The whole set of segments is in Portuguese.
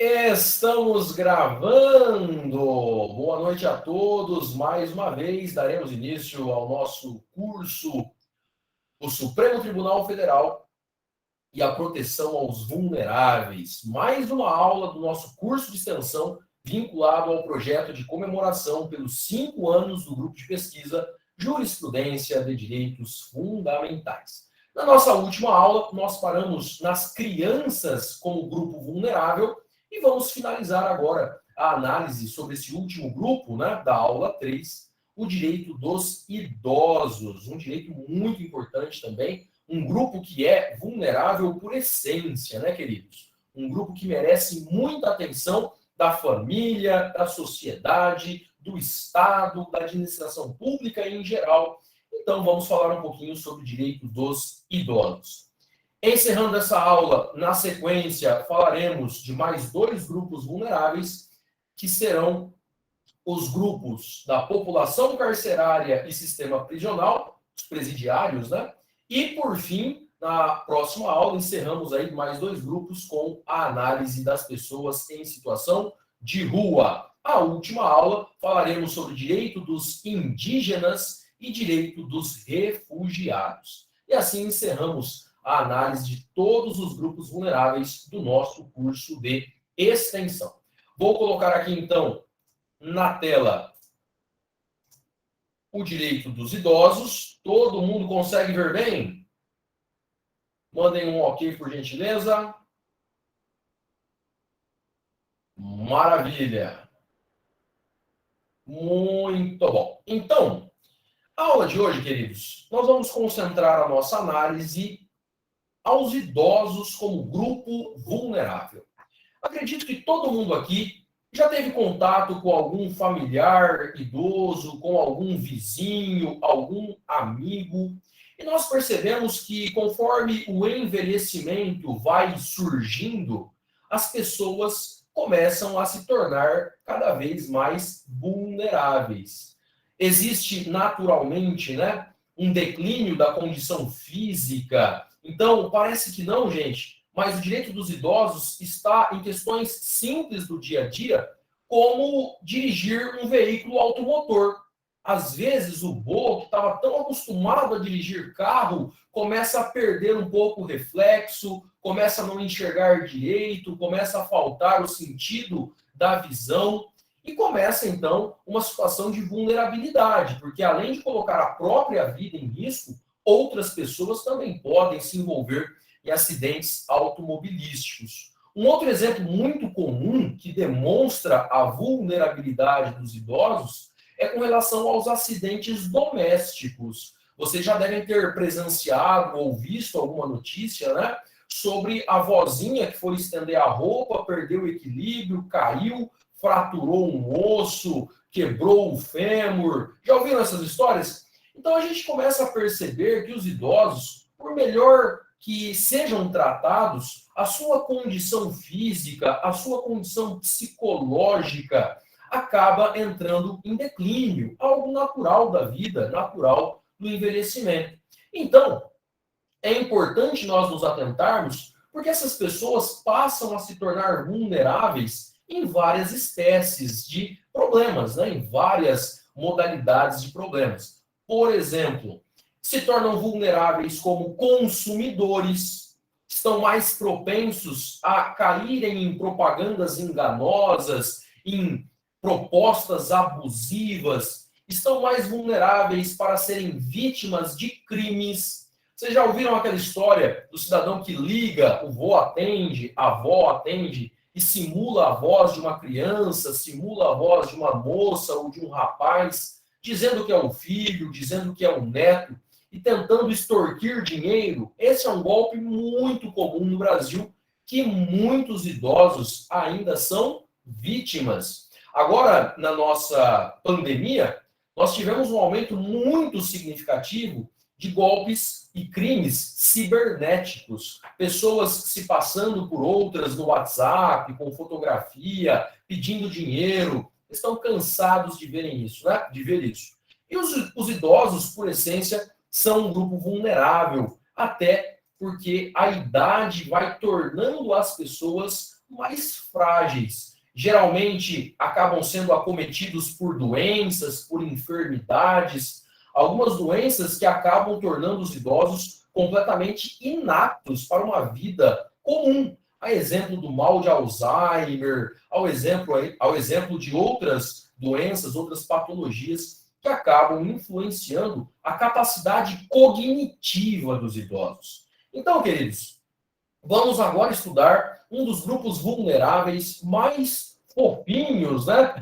Estamos gravando! Boa noite a todos. Mais uma vez daremos início ao nosso curso, o Supremo Tribunal Federal e a Proteção aos Vulneráveis. Mais uma aula do nosso curso de extensão vinculado ao projeto de comemoração pelos 5 anos do grupo de pesquisa Jurisprudência de Direitos Fundamentais. Na nossa última aula, nós paramos nas crianças como grupo vulnerável e vamos finalizar agora a análise sobre esse último grupo, né, da aula 3, o direito dos idosos, um direito muito importante também, um grupo que é vulnerável por essência, né, queridos? Um grupo que merece muita atenção da família, da sociedade, do Estado, da administração pública em geral. Então, vamos falar um pouquinho sobre o direito dos idosos. Encerrando essa aula, na sequência, falaremos de mais 2 grupos vulneráveis, que serão os grupos da população carcerária e sistema prisional, os presidiários, né? E, por fim, na próxima aula, encerramos aí mais 2 grupos com a análise das pessoas em situação de rua. A última aula, falaremos sobre direito dos indígenas e direito dos refugiados. E assim encerramos a análise de todos os grupos vulneráveis do nosso curso de extensão. Vou colocar aqui, então, na tela o direito dos idosos. Todo mundo consegue ver bem? Mandem um ok, por gentileza. Maravilha. Muito bom. Então, a aula de hoje, queridos, nós vamos concentrar a nossa análise aos idosos como grupo vulnerável. Acredito que todo mundo aqui já teve contato com algum familiar idoso, com algum vizinho, algum amigo, e nós percebemos que conforme o envelhecimento vai surgindo, as pessoas começam a se tornar cada vez mais vulneráveis. Existe naturalmente, né, um declínio da condição física. Então, parece que não, gente, mas o direito dos idosos está em questões simples do dia a dia, como dirigir um veículo automotor. Às vezes, o vô, que estava tão acostumado a dirigir carro, começa a perder um pouco o reflexo, começa a não enxergar direito, começa a faltar o sentido da visão, e começa, então, uma situação de vulnerabilidade, porque além de colocar a própria vida em risco, outras pessoas também podem se envolver em acidentes automobilísticos. Um outro exemplo muito comum que demonstra a vulnerabilidade dos idosos é com relação aos acidentes domésticos. Vocês já devem ter presenciado ou visto alguma notícia, né, sobre a vozinha que foi estender a roupa, perdeu o equilíbrio, caiu, fraturou um osso, quebrou o fêmur. Já ouviram essas histórias? Então a gente começa a perceber que os idosos, por melhor que sejam tratados, a sua condição física, a sua condição psicológica acaba entrando em declínio, algo natural da vida, natural do envelhecimento. Então, é importante nós nos atentarmos, porque essas pessoas passam a se tornar vulneráveis em várias espécies de problemas, né? Em várias modalidades de problemas. Por exemplo, se tornam vulneráveis como consumidores, estão mais propensos a caírem em propagandas enganosas, em propostas abusivas, estão mais vulneráveis para serem vítimas de crimes. Vocês já ouviram aquela história do cidadão que liga, o vô atende, a avó atende, e simula a voz de uma criança, simula a voz de uma moça ou de um rapaz, dizendo que é o filho, dizendo que é o neto, e tentando extorquir dinheiro? Esse é um golpe muito comum no Brasil, que muitos idosos ainda são vítimas. Agora, na nossa pandemia, nós tivemos um aumento muito significativo de golpes e crimes cibernéticos. Pessoas se passando por outras no WhatsApp, com fotografia, pedindo dinheiro. Estão cansados de verem isso, né? De ver isso. E os idosos, por essência, são um grupo vulnerável, até porque a idade vai tornando as pessoas mais frágeis. Geralmente acabam sendo acometidos por doenças, por enfermidades, algumas doenças que acabam tornando os idosos completamente inaptos para uma vida comum. A exemplo do mal de Alzheimer, ao exemplo de outras doenças, outras patologias que acabam influenciando a capacidade cognitiva dos idosos. Então, queridos, vamos agora estudar um dos grupos vulneráveis mais fofinhos, né?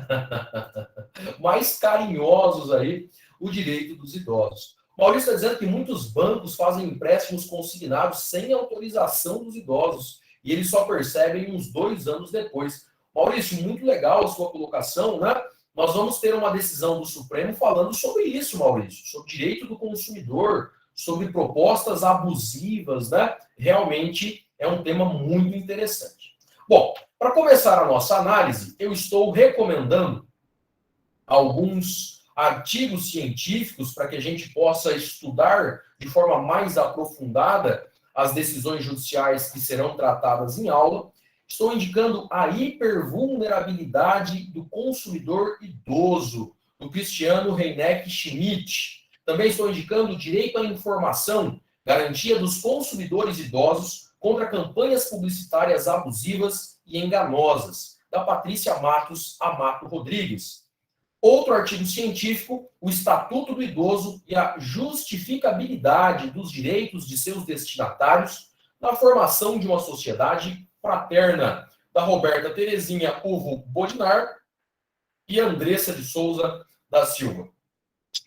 mais carinhosos aí, o direito dos idosos. Maurício está dizendo que muitos bancos fazem empréstimos consignados sem autorização dos idosos e eles só percebem uns 2 anos depois. Maurício, muito legal a sua colocação, né? Nós vamos ter uma decisão do Supremo falando sobre isso, Maurício, sobre direito do consumidor, sobre propostas abusivas, né? Realmente é um tema muito interessante. Bom, para começar a nossa análise, eu estou recomendando alguns artigos científicos para que a gente possa estudar de forma mais aprofundada as decisões judiciais que serão tratadas em aula. Estou indicando a hipervulnerabilidade do consumidor idoso, do Cristiano Reineck Schmidt. Também estou indicando o direito à informação, garantia dos consumidores idosos contra campanhas publicitárias abusivas e enganosas, da Patrícia Matos Amato Rodrigues. Outro artigo científico, o Estatuto do Idoso e a justificabilidade dos direitos de seus destinatários na formação de uma sociedade fraterna, da Roberta Terezinha Uvo Bodinar e Andressa de Souza da Silva.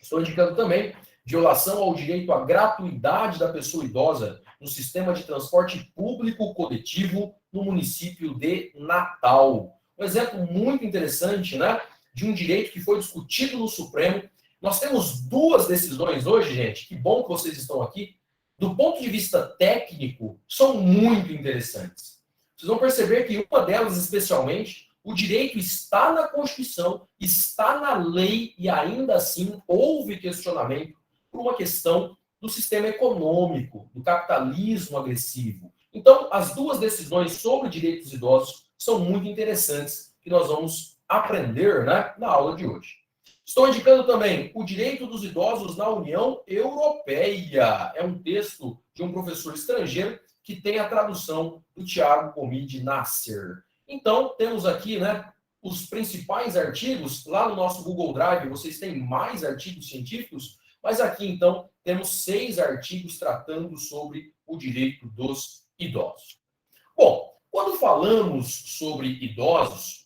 Estou indicando também violação ao direito à gratuidade da pessoa idosa no sistema de transporte público coletivo no município de Natal. Um exemplo muito interessante, né, de um direito que foi discutido no Supremo. Nós temos 2 decisões hoje, gente, que bom que vocês estão aqui. Do ponto de vista técnico, são muito interessantes. Vocês vão perceber que uma delas, especialmente, o direito está na Constituição, está na lei e ainda assim houve questionamento por uma questão do sistema econômico, do capitalismo agressivo. Então, as 2 decisões sobre direitos idosos são muito interessantes que nós vamos aprender, né, na aula de hoje. Estou indicando também o direito dos idosos na União Europeia. É um texto de um professor estrangeiro que tem a tradução do Tiago Comide Nasser. Então, temos aqui, né, os principais artigos. Lá no nosso Google Drive, vocês têm mais artigos científicos, mas aqui, então, temos 6 artigos tratando sobre o direito dos idosos. Bom, quando falamos sobre idosos,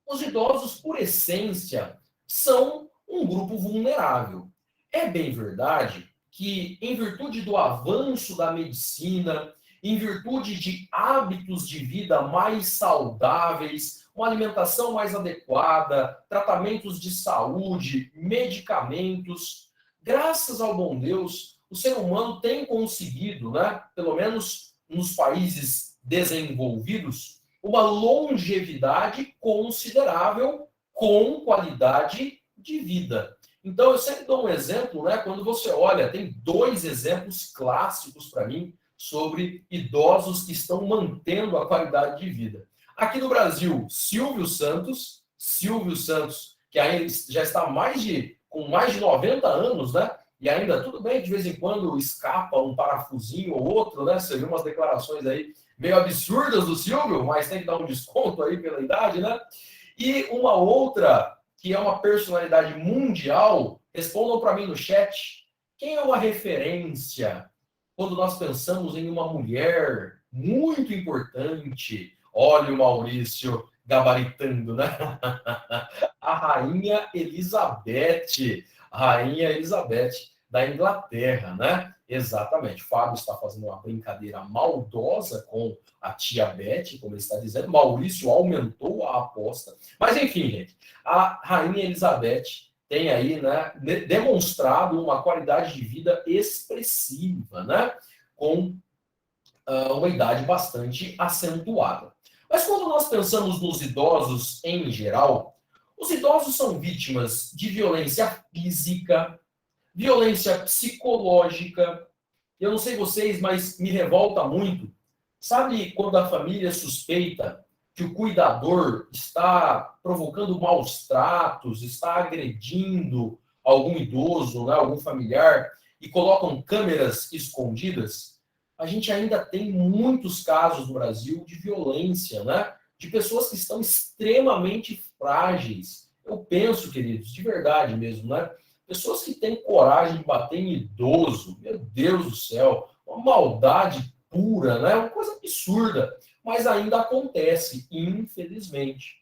os idosos, por essência, são um grupo vulnerável. É bem verdade que, em virtude do avanço da medicina, em virtude de hábitos de vida mais saudáveis, uma alimentação mais adequada, tratamentos de saúde, medicamentos, graças ao bom Deus, o ser humano tem conseguido, né, pelo menos nos países desenvolvidos, uma longevidade considerável com qualidade de vida. Então, eu sempre dou um exemplo, né? Quando você olha, tem 2 exemplos clássicos para mim sobre idosos que estão mantendo a qualidade de vida. Aqui no Brasil, Silvio Santos, que ainda já está com mais de 90 anos, né? E ainda, tudo bem, de vez em quando escapa um parafusinho ou outro, né? Você viu umas declarações aí meio absurdas do Silvio, mas tem que dar um desconto aí pela idade, né? E uma outra, que é uma personalidade mundial, respondam para mim no chat, quem é uma referência quando nós pensamos em uma mulher muito importante? Olha o Maurício gabaritando, né? A Rainha Elizabeth da Inglaterra, né? Exatamente. O Fábio está fazendo uma brincadeira maldosa com a tia Beth, como ele está dizendo. Maurício aumentou a aposta. Mas, enfim, gente, a Rainha Elizabeth tem aí, né, demonstrado uma qualidade de vida expressiva, né? Com uma idade bastante acentuada. Mas quando nós pensamos nos idosos em geral, os idosos são vítimas de violência física, violência psicológica, Eu não sei vocês, mas me revolta muito. Sabe quando a família suspeita que o cuidador está provocando maus tratos, está agredindo algum idoso, né, algum familiar, e colocam câmeras escondidas? A gente ainda tem muitos casos no Brasil de violência, né? De pessoas que estão extremamente frágeis. Eu penso, queridos, de verdade mesmo, né? Pessoas que têm coragem de bater em idoso, meu Deus do céu, uma maldade pura, né? Uma coisa absurda, mas ainda acontece, infelizmente.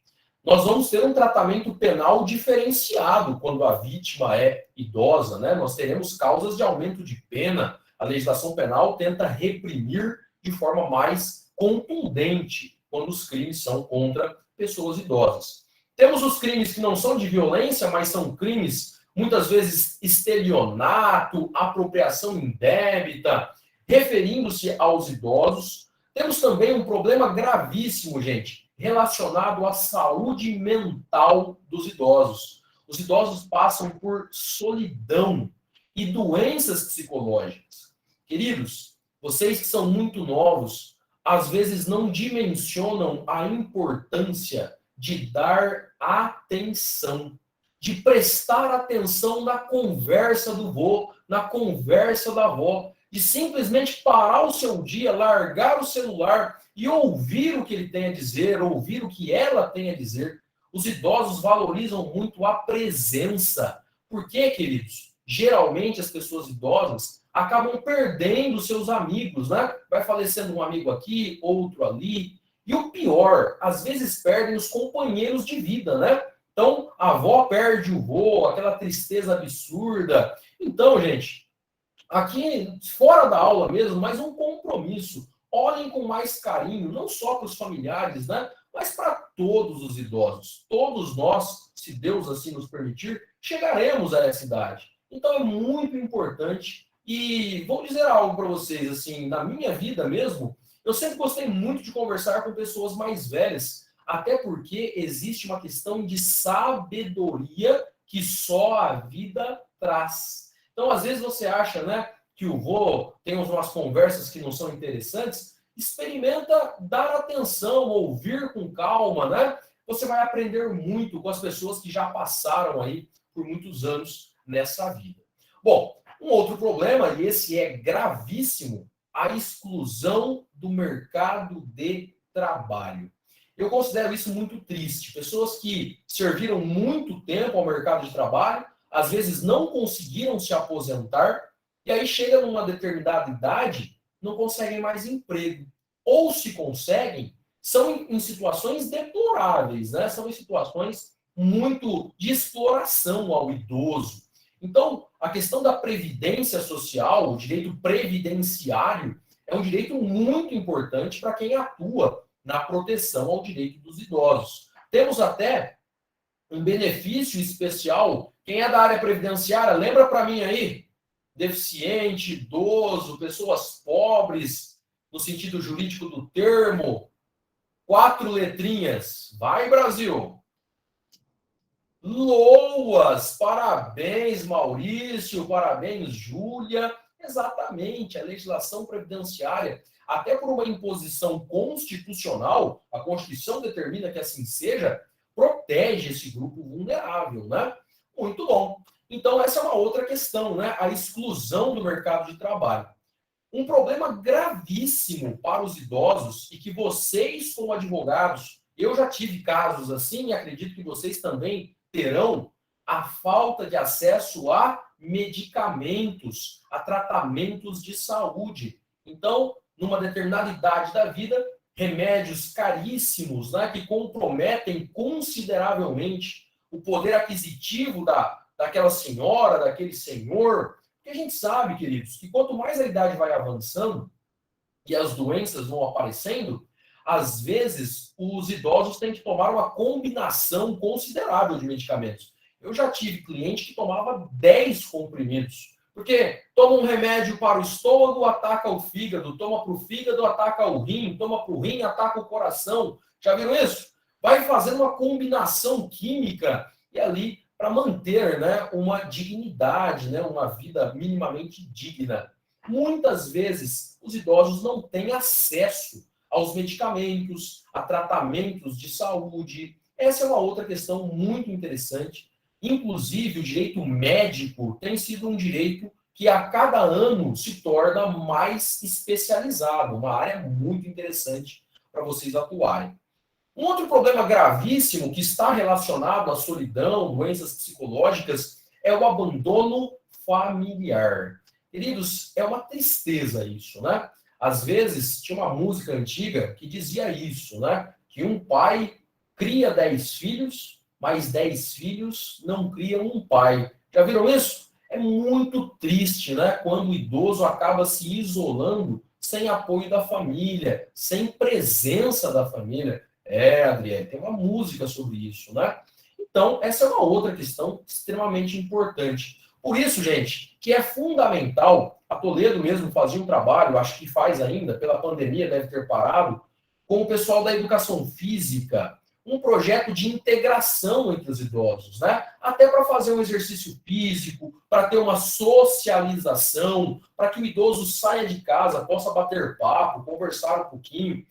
Nós vamos ter um tratamento penal diferenciado quando a vítima é idosa, né? Nós teremos causas de aumento de pena. A legislação penal tenta reprimir de forma mais contundente quando os crimes são contra pessoas idosas. Temos os crimes que não são de violência, mas são crimes, muitas vezes, estelionato, apropriação indébita, referindo-se aos idosos. Temos também um problema gravíssimo, gente, relacionado à saúde mental dos idosos. Os idosos passam por solidão e doenças psicológicas. Queridos, vocês que são muito novos, às vezes não dimensionam a importância de dar atenção, de prestar atenção na conversa do vô, na conversa da avó, de simplesmente parar o seu dia, largar o celular e ouvir o que ele tem a dizer, ouvir o que ela tem a dizer. Os idosos valorizam muito a presença. Por quê, queridos? Geralmente as pessoas idosas acabam perdendo seus amigos, né? Vai falecendo um amigo aqui, outro ali. E o pior, às vezes perdem os companheiros de vida, né? Então, a avó perde o vô, aquela tristeza absurda. Então, gente, aqui fora da aula mesmo, mas um compromisso. Olhem com mais carinho, não só para os familiares, né? Mas para todos os idosos. Todos nós, se Deus assim nos permitir, chegaremos a essa idade. Então é muito importante. E vou dizer algo para vocês, assim, na minha vida mesmo, eu sempre gostei muito de conversar com pessoas mais velhas, até porque existe uma questão de sabedoria que só a vida traz. Então, às vezes você acha, né, que o vô tem umas conversas que não são interessantes, experimenta dar atenção, ouvir com calma, né? Você vai aprender muito com as pessoas que já passaram aí por muitos anos nessa vida. Bom, um outro problema, e esse é gravíssimo, a exclusão do mercado de trabalho. Eu considero isso muito triste. Pessoas que serviram muito tempo ao mercado de trabalho, às vezes não conseguiram se aposentar, e aí chega numa determinada idade, não conseguem mais emprego. Ou se conseguem, são em situações deploráveis, né? São em situações muito de exploração ao idoso. Então, a questão da previdência social, o direito previdenciário, é um direito muito importante para quem atua na proteção ao direito dos idosos. Temos até um benefício especial. Quem é da área previdenciária, lembra para mim aí? Deficiente, idoso, pessoas pobres, no sentido jurídico do termo. 4 letrinhas. Vai, Brasil! Loas! Parabéns, Maurício. Parabéns, Júlia. Exatamente, a legislação previdenciária, até por uma imposição constitucional, a Constituição determina que assim seja, protege esse grupo vulnerável, né? Muito bom. Então, essa é uma outra questão, né? A exclusão do mercado de trabalho. Um problema gravíssimo para os idosos e que vocês, como advogados, eu já tive casos assim e acredito que vocês também terão, a falta de acesso a medicamentos, a tratamentos de saúde. Então, numa determinada idade da vida, remédios caríssimos, né, que comprometem consideravelmente o poder aquisitivo daquela senhora, daquele senhor. Porque a gente sabe, queridos, que quanto mais a idade vai avançando e as doenças vão aparecendo, às vezes os idosos têm que tomar uma combinação considerável de medicamentos. Eu já tive cliente que tomava 10 comprimidos. Porque toma um remédio para o estômago, ataca o fígado, toma para o fígado, ataca o rim, toma para o rim, ataca o coração. Já viram isso? Vai fazendo uma combinação química e ali para manter, né, uma dignidade, né, uma vida minimamente digna. Muitas vezes, os idosos não têm acesso aos medicamentos, a tratamentos de saúde. Essa é uma outra questão muito interessante. Inclusive, o direito médico tem sido um direito que a cada ano se torna mais especializado, uma área muito interessante para vocês atuarem. Um outro problema gravíssimo que está relacionado à solidão, doenças psicológicas, é o abandono familiar. Queridos, é uma tristeza isso, né? Às vezes, tinha uma música antiga que dizia isso, né? Que um pai cria 10 filhos, mas 10 filhos não criam um pai. Já viram isso? É muito triste, né? Quando o idoso acaba se isolando sem apoio da família, sem presença da família. Adriele, tem uma música sobre isso, né? Então, essa é uma outra questão extremamente importante. Por isso, gente, que é fundamental, a Toledo mesmo fazia um trabalho, acho que faz ainda, pela pandemia deve ter parado, com o pessoal da educação física, um projeto de integração entre os idosos, né? Até para fazer um exercício físico, para ter uma socialização, para que o idoso saia de casa, possa bater papo, conversar um pouquinho.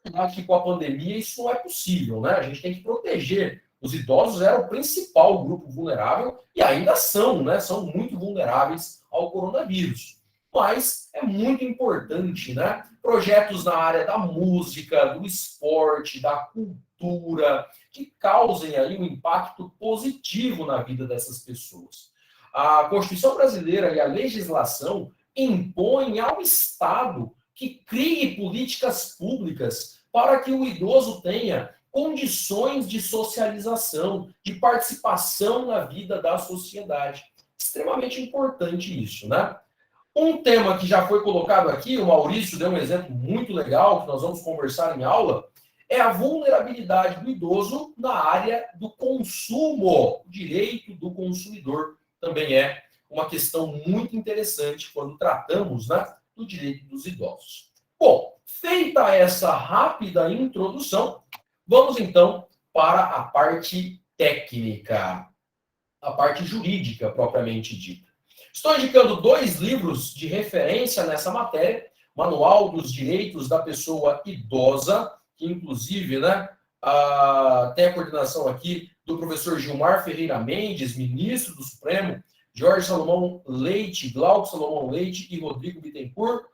É verdade que com a pandemia isso não é possível, né? A gente tem que proteger. Os idosos eram o principal grupo vulnerável e ainda são, né? São muito vulneráveis ao coronavírus. Mas é muito importante, né? Projetos na área da música, do esporte, da cultura, que causem aí um impacto positivo na vida dessas pessoas. A Constituição brasileira e a legislação impõem ao Estado que crie políticas públicas para que o idoso tenha condições de socialização, de participação na vida da sociedade. Extremamente importante isso, né? Um tema que já foi colocado aqui, o Maurício deu um exemplo muito legal, que nós vamos conversar em aula, é a vulnerabilidade do idoso na área do consumo. O direito do consumidor também é uma questão muito interessante quando tratamos, né, do direito dos idosos. Bom, feita essa rápida introdução, vamos então para a parte técnica, a parte jurídica propriamente dita. Estou indicando 2 livros de referência nessa matéria, Manual dos Direitos da Pessoa Idosa, que inclusive, né, tem a coordenação aqui do professor Gilmar Ferreira Mendes, ministro do Supremo, Jorge Salomão Leite, Glauco Salomão Leite e Rodrigo Bittencourt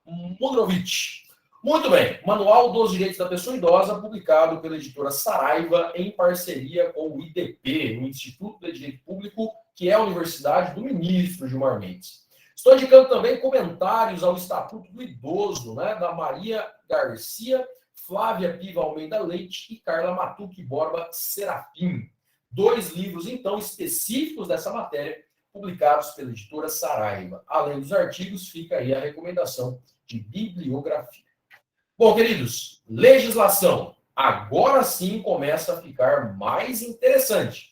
Mudrovich. Muito bem, Manual dos Direitos da Pessoa Idosa, publicado pela editora Saraiva, em parceria com o IDP, o Instituto de Direito Público, que é a Universidade do Ministro Gilmar Mendes. Estou indicando também comentários ao Estatuto do Idoso, né, da Maria Garcia, Flávia Piva Almeida Leite e Carla Matuque Borba Serafim. 2 livros, então, específicos dessa matéria, publicados pela editora Saraiva. Além dos artigos, fica aí a recomendação de bibliografia. Bom, queridos, legislação. Agora sim começa a ficar mais interessante.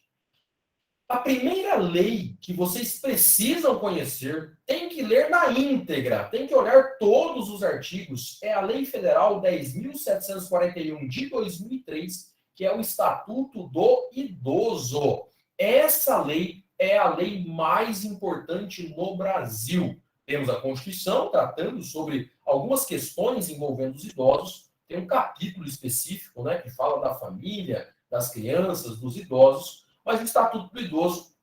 A primeira lei que vocês precisam conhecer, tem que ler na íntegra, tem que olhar todos os artigos, é a Lei Federal 10.741 de 2003, que é o Estatuto do Idoso. Essa lei é a lei mais importante no Brasil. Temos a Constituição tratando sobre algumas questões envolvendo os idosos, tem um capítulo específico, né, que fala da família, das crianças, dos idosos, mas o Estatuto do Idoso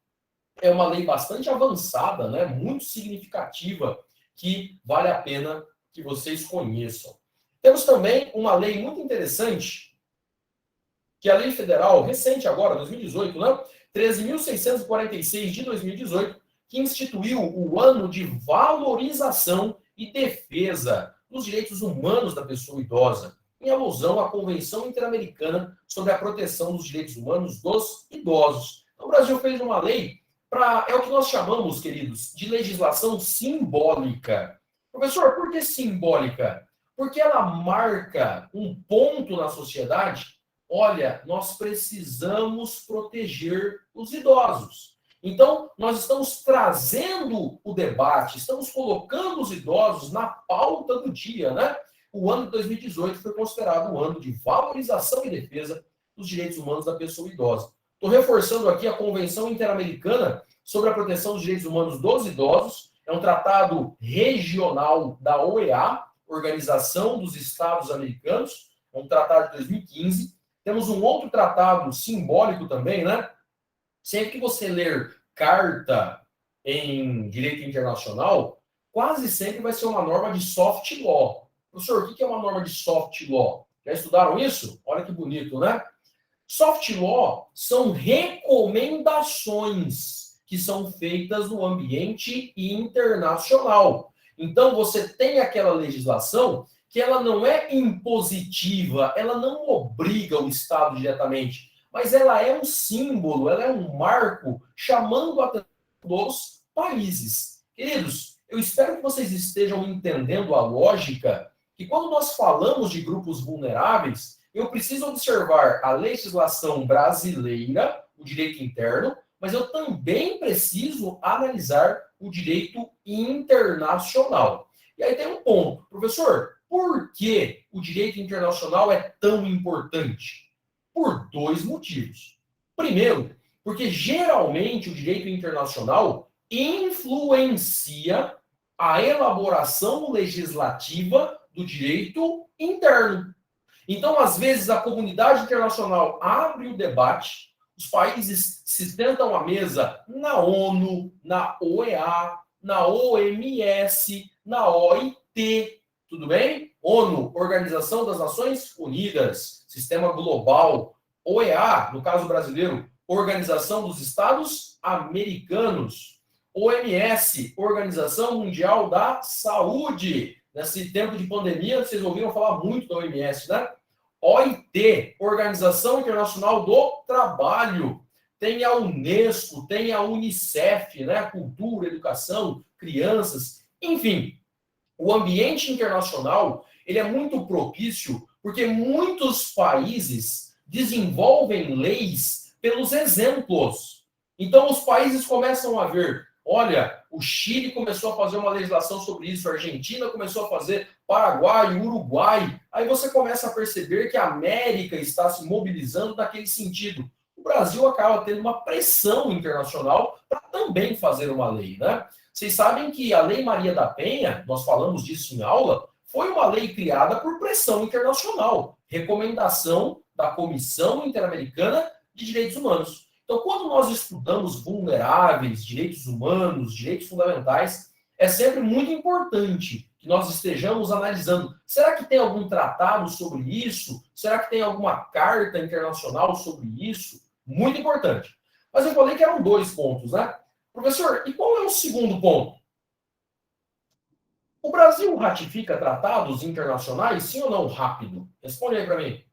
é uma lei bastante avançada, né, muito significativa, que vale a pena que vocês conheçam. Temos também uma lei muito interessante, que é a Lei Federal, recente agora, 2018, né, 13.646 de 2018, que instituiu o Ano de Valorização e Defesa dos Direitos Humanos da Pessoa Idosa, em alusão à Convenção Interamericana sobre a Proteção dos Direitos Humanos dos Idosos. Então, o Brasil fez uma lei é o que nós chamamos, queridos, de legislação simbólica. Professor, por que simbólica? Porque ela marca um ponto na sociedade. Olha, nós precisamos proteger os idosos. Então, nós estamos trazendo o debate, estamos colocando os idosos na pauta do dia, né? O ano de 2018 foi considerado o ano de valorização e defesa dos direitos humanos da pessoa idosa. Estou reforçando aqui a Convenção Interamericana sobre a Proteção dos Direitos Humanos dos Idosos. é um tratado regional da OEA, Organização dos Estados Americanos, é um tratado de 2015. Temos um outro tratado simbólico também, né? Sempre que você ler carta em direito internacional, quase sempre vai ser uma norma de soft law. Professor, o que é uma norma de soft law? Já estudaram isso? Olha que bonito, né? Soft law são recomendações que são feitas no ambiente internacional. Então, você tem aquela legislação que ela não é impositiva, ela não obriga o Estado diretamente, mas ela é um símbolo, ela é um marco chamando a atenção dos países. Queridos, eu espero que vocês estejam entendendo a lógica que quando nós falamos de grupos vulneráveis, eu preciso observar a legislação brasileira, o direito interno, mas eu também preciso analisar o direito internacional. E aí tem um ponto. Professor, por que o direito internacional é tão importante? Por dois motivos. Primeiro, porque geralmente o direito internacional influencia a elaboração legislativa do direito interno. Então, às vezes, a comunidade internacional abre o debate, os países se sentam à mesa na ONU, na OEA, na OMS, na OIT, tudo bem? ONU, Organização das Nações Unidas, Sistema Global, OEA, no caso brasileiro, Organização dos Estados Americanos, OMS, Organização Mundial da Saúde. Nesse tempo de pandemia, vocês ouviram falar muito da OMS, né? OIT, Organização Internacional do Trabalho. Tem a Unesco, tem a Unicef, né? Cultura, educação, crianças, enfim. O ambiente internacional, ele é muito propício porque muitos países desenvolvem leis pelos exemplos. Então, os países começam a ver, olha, o Chile começou a fazer uma legislação sobre isso, a Argentina começou a fazer, Paraguai, Uruguai. Aí você começa a perceber que a América está se mobilizando naquele sentido. O Brasil acaba tendo uma pressão internacional para também fazer uma lei, né? Vocês sabem que a Lei Maria da Penha, nós falamos disso em aula, foi uma lei criada por pressão internacional, recomendação da Comissão Interamericana de Direitos Humanos. Então, quando nós estudamos vulneráveis, direitos humanos, direitos fundamentais, é sempre muito importante que nós estejamos analisando. Será que tem algum tratado sobre isso? Será que tem alguma carta internacional sobre isso? Muito importante. Mas eu falei que eram dois pontos, né? Professor, e qual é o segundo ponto? O Brasil ratifica tratados internacionais, sim ou não? Rápido. Responde aí para mim.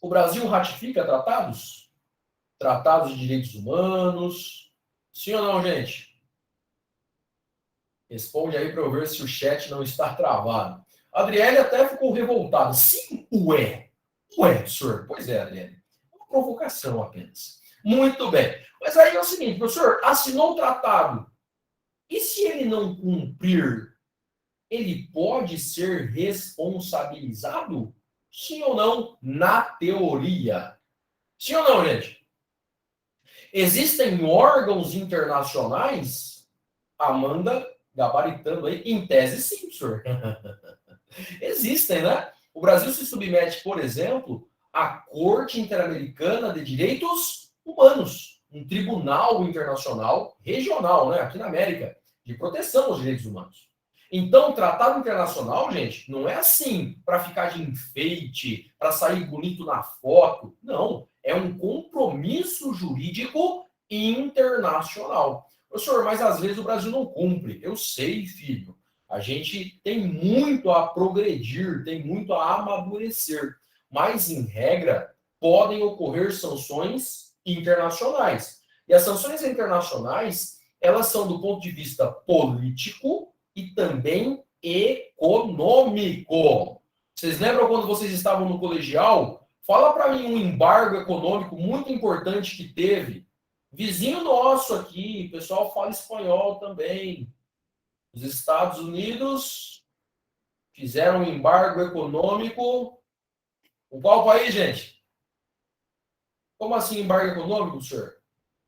O Brasil ratifica tratados? Tratados de direitos humanos? Sim ou não, gente? Responde aí para eu ver se o chat não está travado. A Adriele até ficou revoltada. Sim, ué. Ué, senhor. Pois é, Adriele. Uma provocação apenas. Muito bem. Mas aí é o seguinte, professor, assinou o tratado. E se ele não cumprir, ele pode ser responsabilizado? Sim ou não? Na teoria. Sim ou não, gente? Existem órgãos internacionais, Amanda gabaritando aí, em tese sim, senhor. Existem, né? O Brasil se submete, por exemplo, à Corte Interamericana de Direitos Humanos, um tribunal internacional regional, né, aqui na América, de proteção aos direitos humanos. Então, tratado internacional, gente, não é assim para ficar de enfeite, para sair bonito na foto. Não, é um compromisso jurídico internacional. Professor, mas às vezes o Brasil não cumpre. Eu sei, filho. A gente tem muito a progredir, tem muito a amadurecer. Mas, em regra, podem ocorrer sanções internacionais. E as sanções internacionais, elas são do ponto de vista político e também econômico. Vocês lembram quando vocês estavam no colegial? Fala para mim um embargo econômico muito importante que teve. Vizinho nosso aqui, o pessoal fala espanhol também. Os Estados Unidos fizeram um embargo econômico. Com qual país, gente? Como assim embargo econômico, senhor?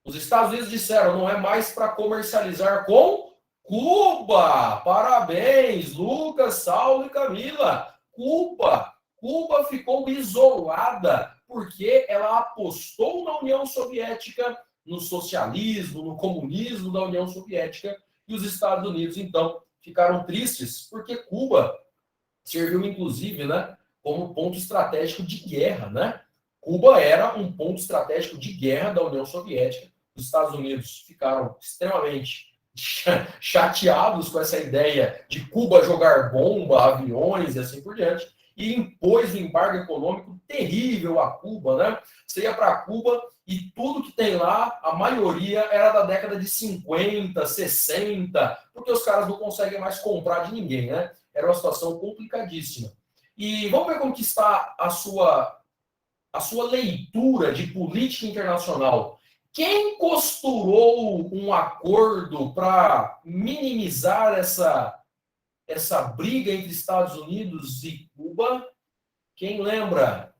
Os Estados Unidos disseram, não é mais para comercializar com Cuba. Parabéns, Lucas, Saulo e Camila. Cuba ficou isolada porque ela apostou na União Soviética, no socialismo, no comunismo da União Soviética, e os Estados Unidos, então, ficaram tristes porque Cuba serviu, inclusive, né, como ponto estratégico de guerra, né? Cuba era um ponto estratégico de guerra da União Soviética. Os Estados Unidos ficaram extremamente chateados com essa ideia de Cuba jogar bomba, aviões e assim por diante, e impôs um embargo econômico terrível a Cuba, né? Você ia para Cuba e tudo que tem lá, a maioria era da década de 50, 60, porque os caras não conseguem mais comprar de ninguém, né? Era uma situação complicadíssima. E vamos ver como que está a sua leitura de política internacional. Quem costurou um acordo para minimizar essa briga entre Estados Unidos e Cuba? Quem lembra?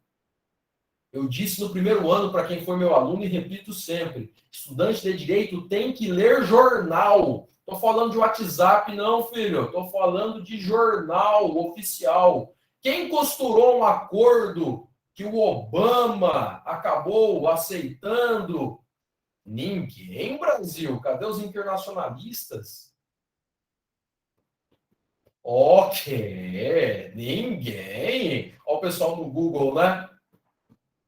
Eu disse no primeiro ano para quem foi meu aluno e repito sempre: estudante de direito tem que ler jornal. Estou falando de WhatsApp, não, filho. Estou falando de jornal oficial. Quem costurou um acordo que o Obama acabou aceitando? Ninguém, Brasil. Cadê os internacionalistas? Ok, ninguém. Olha o pessoal no Google, né?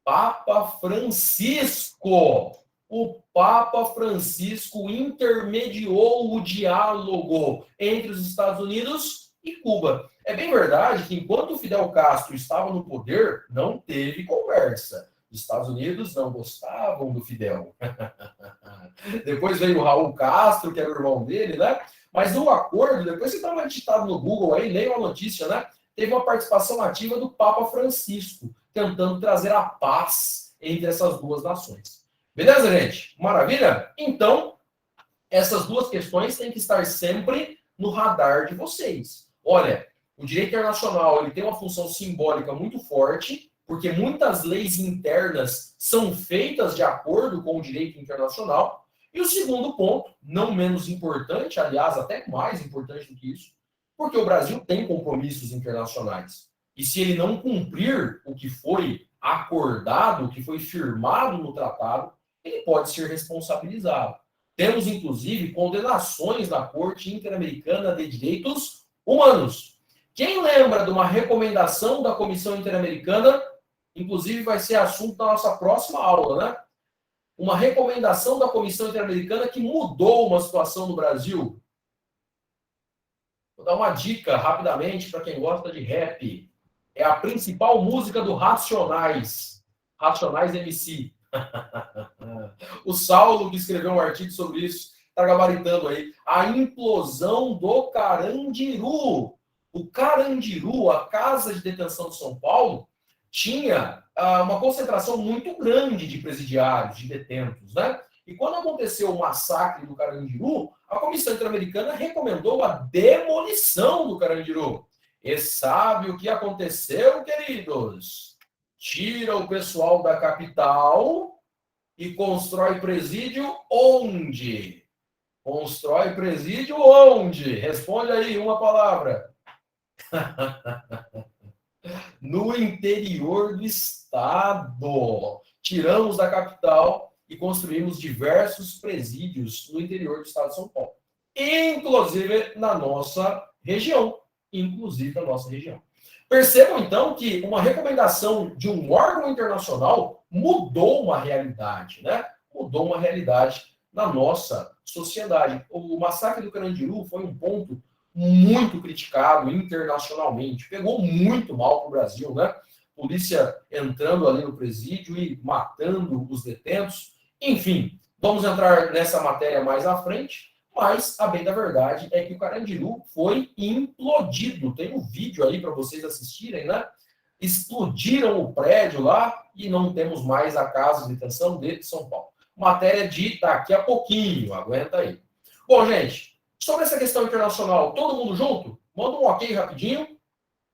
Papa Francisco. O Papa Francisco intermediou o diálogo entre os Estados Unidos e Cuba. É bem verdade que enquanto o Fidel Castro estava no poder, não teve conversa. Os Estados Unidos não gostavam do Fidel. Depois veio o Raul Castro, que era o irmão dele, né? Mas no acordo, depois você dá uma digitada no Google aí, leia uma notícia, né? Teve uma participação ativa do Papa Francisco, tentando trazer a paz entre essas duas nações. Beleza, gente? Maravilha? Então, essas duas questões têm que estar sempre no radar de vocês. Olha, o direito internacional ele tem uma função simbólica muito forte, porque muitas leis internas são feitas de acordo com o direito internacional. E o segundo ponto, não menos importante, aliás, até mais importante do que isso, porque o Brasil tem compromissos internacionais. E se ele não cumprir o que foi acordado, o que foi firmado no tratado, ele pode ser responsabilizado. Temos, inclusive, condenações da Corte Interamericana de Direitos Humanos. Quem lembra de uma recomendação da Comissão Interamericana? Inclusive, vai ser assunto da nossa próxima aula, né? Uma recomendação da Comissão Interamericana que mudou uma situação no Brasil. Vou dar uma dica rapidamente para quem gosta de rap. É a principal música do Racionais. Racionais MC. O Saulo, que escreveu um artigo sobre isso, está gabaritando aí. A implosão do Carandiru. O Carandiru, a Casa de Detenção de São Paulo, tinha uma concentração muito grande de presidiários, de detentos, né? E quando aconteceu o massacre do Carandiru, a Comissão Interamericana recomendou a demolição do Carandiru. E sabe o que aconteceu, queridos? Tira o pessoal da capital e constrói presídio onde? Constrói presídio onde? Responde aí uma palavra. No interior do estado. Tiramos da capital e construímos diversos presídios no interior do estado de São Paulo. Inclusive na nossa região. Percebam, então, que uma recomendação de um órgão internacional mudou uma realidade, né? Mudou uma realidade na nossa sociedade. O massacre do Carandiru foi um ponto muito criticado internacionalmente. Pegou muito mal para o Brasil, né? Polícia entrando ali no presídio e matando os detentos. Enfim, vamos entrar nessa matéria mais à frente, mas a bem da verdade é que o Carandiru foi implodido. Tem um vídeo aí para vocês assistirem, né? Explodiram o prédio lá e não temos mais a casa de detenção de São Paulo. Matéria de daqui a pouquinho, aguenta aí. Bom, gente, sobre essa questão internacional, todo mundo junto? Manda um ok rapidinho.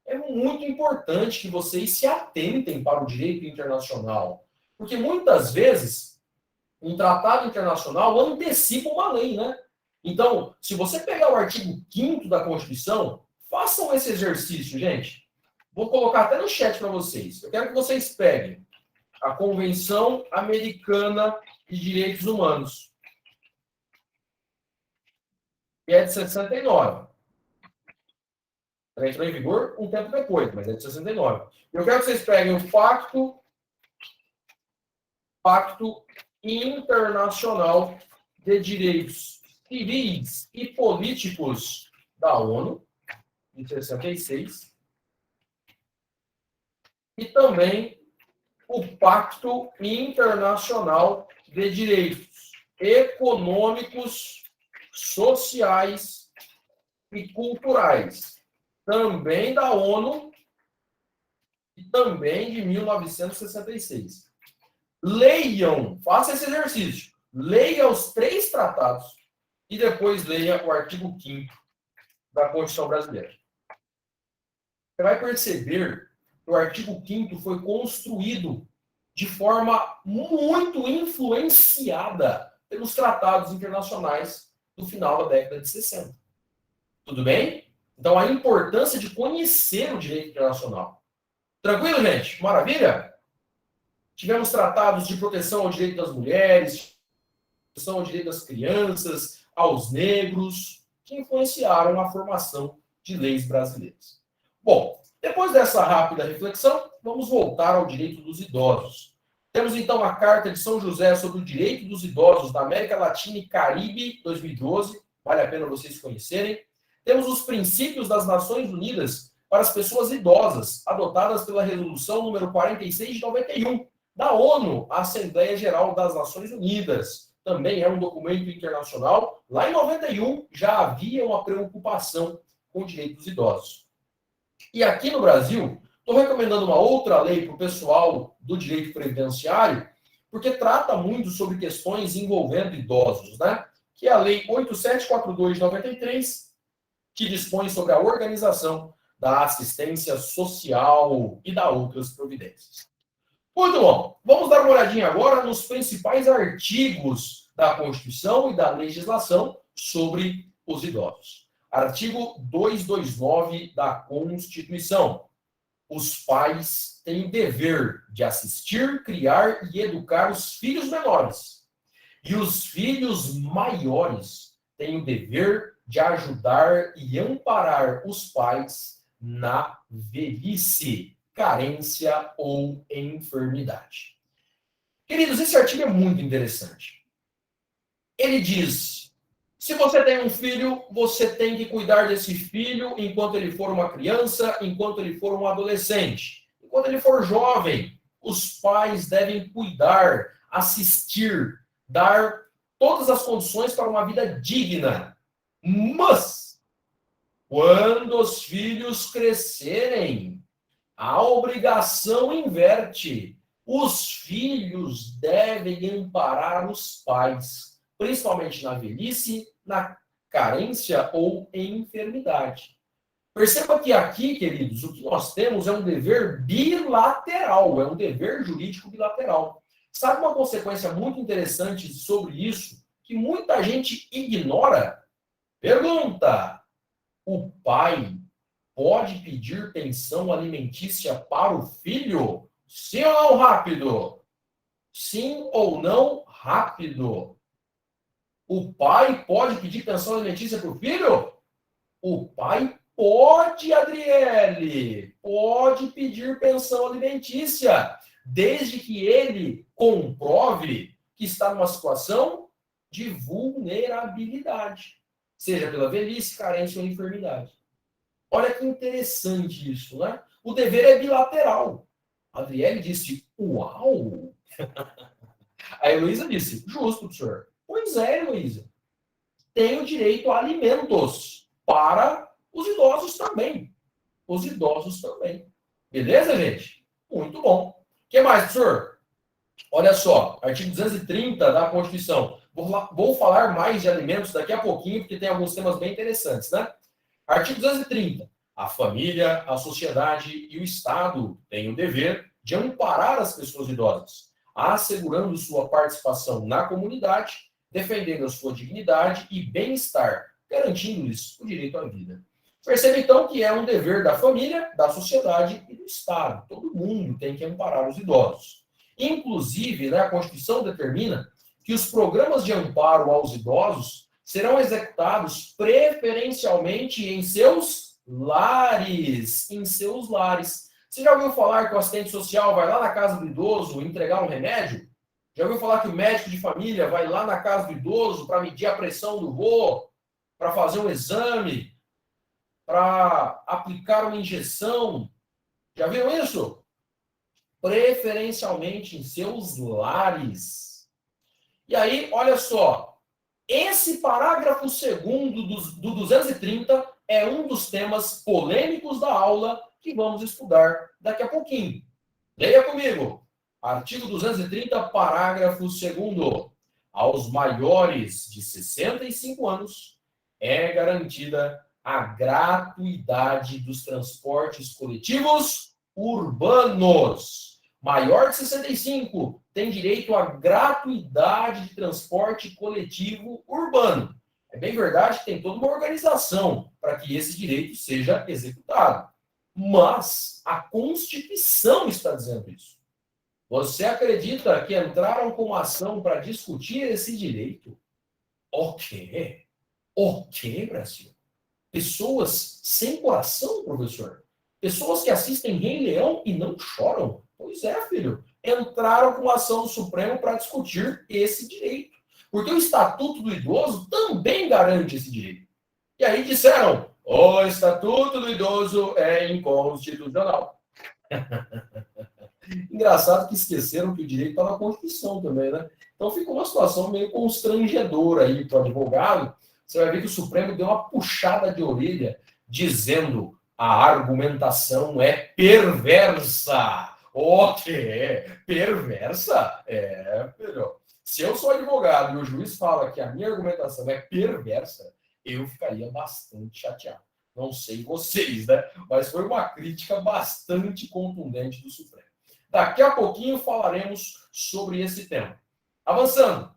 É muito importante que vocês se atentem para o direito internacional. Porque muitas vezes Um tratado internacional antecipa uma lei, né? Então, se você pegar o artigo 5º da Constituição, façam esse exercício, gente. Vou colocar até no chat para vocês. Eu quero que vocês peguem a Convenção Americana de Direitos Humanos, que é de 69. Ela entrou em vigor um tempo depois, mas é de 69. Eu quero que vocês peguem o Pacto Internacional de Direitos Civis e Políticos da ONU, de 66, e também o Pacto Internacional de Direitos Econômicos, Sociais e Culturais, também da ONU e também de 1966. Leiam, faça esse exercício. Leia os 3 tratados e depois leia o artigo 5º da Constituição Brasileira. Você vai perceber que o artigo 5º foi construído de forma muito influenciada pelos tratados internacionais do final da década de 60. Tudo bem? Então, a importância de conhecer o direito internacional. Tranquilo, gente? Maravilha? Tivemos tratados de proteção ao direito das mulheres, proteção ao direito das crianças, aos negros, que influenciaram a formação de leis brasileiras. Bom, depois dessa rápida reflexão, vamos voltar ao direito dos idosos. Temos, então, a Carta de São José sobre o Direito dos Idosos da América Latina e Caribe, 2012. Vale a pena vocês conhecerem. Temos os Princípios das Nações Unidas para as Pessoas Idosas, adotadas pela Resolução número 46 de 91, da ONU, a Assembleia Geral das Nações Unidas. Também é um documento internacional. Lá em 91 já havia uma preocupação com o direito dos idosos. E aqui no Brasil, estou recomendando uma outra lei para o pessoal do direito previdenciário, porque trata muito sobre questões envolvendo idosos, né? Que é a Lei 8742 de 93, que dispõe sobre a organização da assistência social e da outras providências. Muito bom. Vamos dar uma olhadinha agora nos principais artigos da Constituição e da legislação sobre os idosos. Artigo 229 da Constituição. Os pais têm o dever de assistir, criar e educar os filhos menores. E os filhos maiores têm o dever de ajudar e amparar os pais na velhice, carência ou enfermidade. Queridos, esse artigo é muito interessante. Ele diz: se você tem um filho, você tem que cuidar desse filho enquanto ele for uma criança, enquanto ele for um adolescente. Enquanto ele for jovem, os pais devem cuidar, assistir, dar todas as condições para uma vida digna. Mas, quando os filhos crescerem, a obrigação inverte. Os filhos devem amparar os pais, principalmente na velhice, na carência ou enfermidade. Perceba que aqui, queridos, o que nós temos é um dever bilateral, é um dever jurídico bilateral. Sabe uma consequência muito interessante sobre isso, que muita gente ignora? Pergunta: o pai pode pedir pensão alimentícia para o filho? Sim ou não, rápido? Sim ou não, rápido? O pai pode pedir pensão alimentícia para o filho? O pai pode, Adriele, pode pedir pensão alimentícia, desde que ele comprove que está numa situação de vulnerabilidade, seja pela velhice, carência ou enfermidade. Olha que interessante isso, né? O dever é bilateral. A Adriele disse: uau! A Heloísa disse: justo, senhor. Pois é, Heloísa. Tem o direito a alimentos para os idosos também. Os idosos também. Beleza, gente? Muito bom. O que mais, professor? Olha só, artigo 230 da Constituição. Vou falar mais de alimentos daqui a pouquinho, porque tem alguns temas bem interessantes, né? Artigo 230. A família, a sociedade e o Estado têm o dever de amparar as pessoas idosas, assegurando sua participação na comunidade, defendendo a sua dignidade e bem-estar, garantindo-lhes o direito à vida. Perceba, então, que é um dever da família, da sociedade e do Estado. Todo mundo tem que amparar os idosos. Inclusive, né, a Constituição determina que os programas de amparo aos idosos serão executados preferencialmente em seus lares. Em seus lares. Você já ouviu falar que o assistente social vai lá na casa do idoso entregar um remédio? Já ouviu falar que o médico de família vai lá na casa do idoso para medir a pressão do vô, para fazer um exame, para aplicar uma injeção? Já viram isso? Preferencialmente em seus lares. E aí, olha só, esse parágrafo 2º do 230 é um dos temas polêmicos da aula que vamos estudar daqui a pouquinho. Leia comigo. Artigo 230, parágrafo 2º. Aos maiores de 65 anos é garantida a gratuidade dos transportes coletivos urbanos. Maior de 65 tem direito à gratuidade de transporte coletivo urbano. É bem verdade que tem toda uma organização para que esse direito seja executado. Mas a Constituição está dizendo isso. Você acredita que entraram com uma ação para discutir esse direito? O quê? O quê, Brasil? Pessoas sem coração, professor? Pessoas que assistem Rei Leão e não choram? Pois é, filho. Entraram com uma ação do Supremo para discutir esse direito. Porque o Estatuto do Idoso também garante esse direito. E aí disseram, o Estatuto do Idoso é inconstitucional. Engraçado que esqueceram que o direito está na Constituição também, né? Então fica uma situação meio constrangedora aí para o advogado. Você vai ver que o Supremo deu uma puxada de orelha dizendo a argumentação é perversa. O quê? Perversa? É, filho. Se eu sou advogado e o juiz fala que a minha argumentação é perversa, eu ficaria bastante chateado. Não sei vocês, né? Mas foi uma crítica bastante contundente do Supremo. Daqui a pouquinho falaremos sobre esse tema. Avançando.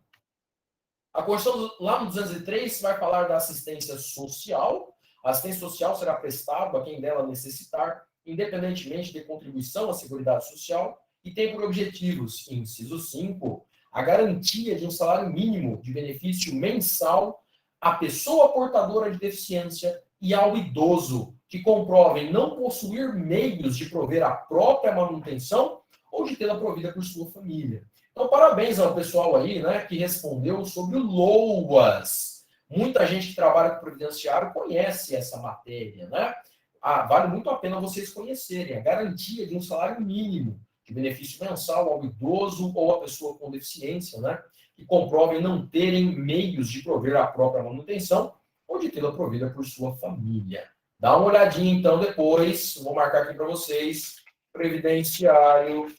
A Constituição, lá no 203, vai falar da assistência social. A assistência social será prestada a quem dela necessitar, independentemente de contribuição à Seguridade Social, e tem por objetivos, inciso 5, a garantia de um salário mínimo de benefício mensal à pessoa portadora de deficiência e ao idoso que comprovem não possuir meios de prover a própria manutenção ou de tê-la provida por sua família. Então, parabéns ao pessoal aí, né, que respondeu sobre o LOAS. Muita gente que trabalha com previdenciário conhece essa matéria, né? Vale muito a pena vocês conhecerem a garantia de um salário mínimo de benefício mensal ao idoso ou à pessoa com deficiência, né, que comprovem não terem meios de prover a própria manutenção ou de tê-la provida por sua família. Dá uma olhadinha, então, depois. Vou marcar aqui para vocês. Previdenciário.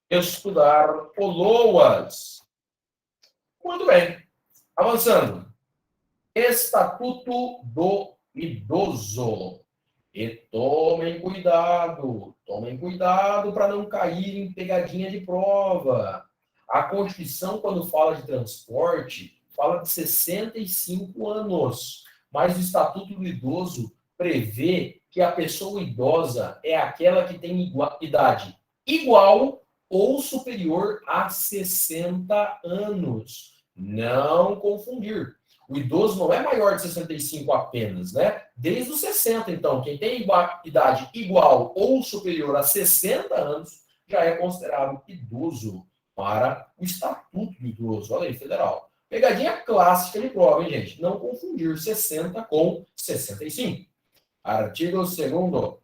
Estudar o LOAS. Muito bem. Avançando. Estatuto do Idoso. E tomem cuidado para não cair em pegadinha de prova. A Constituição, quando fala de transporte, fala de 65 anos, mas o Estatuto do Idoso prevê que a pessoa idosa é aquela que tem idade igual ou superior a 60 anos. Não confundir. O idoso não é maior de 65 apenas, né? Desde os 60, então, quem tem idade igual ou superior a 60 anos já é considerado idoso para o Estatuto do Idoso, a lei federal. Pegadinha clássica de prova, hein, gente? Não confundir 60 com 65. Artigo 2º.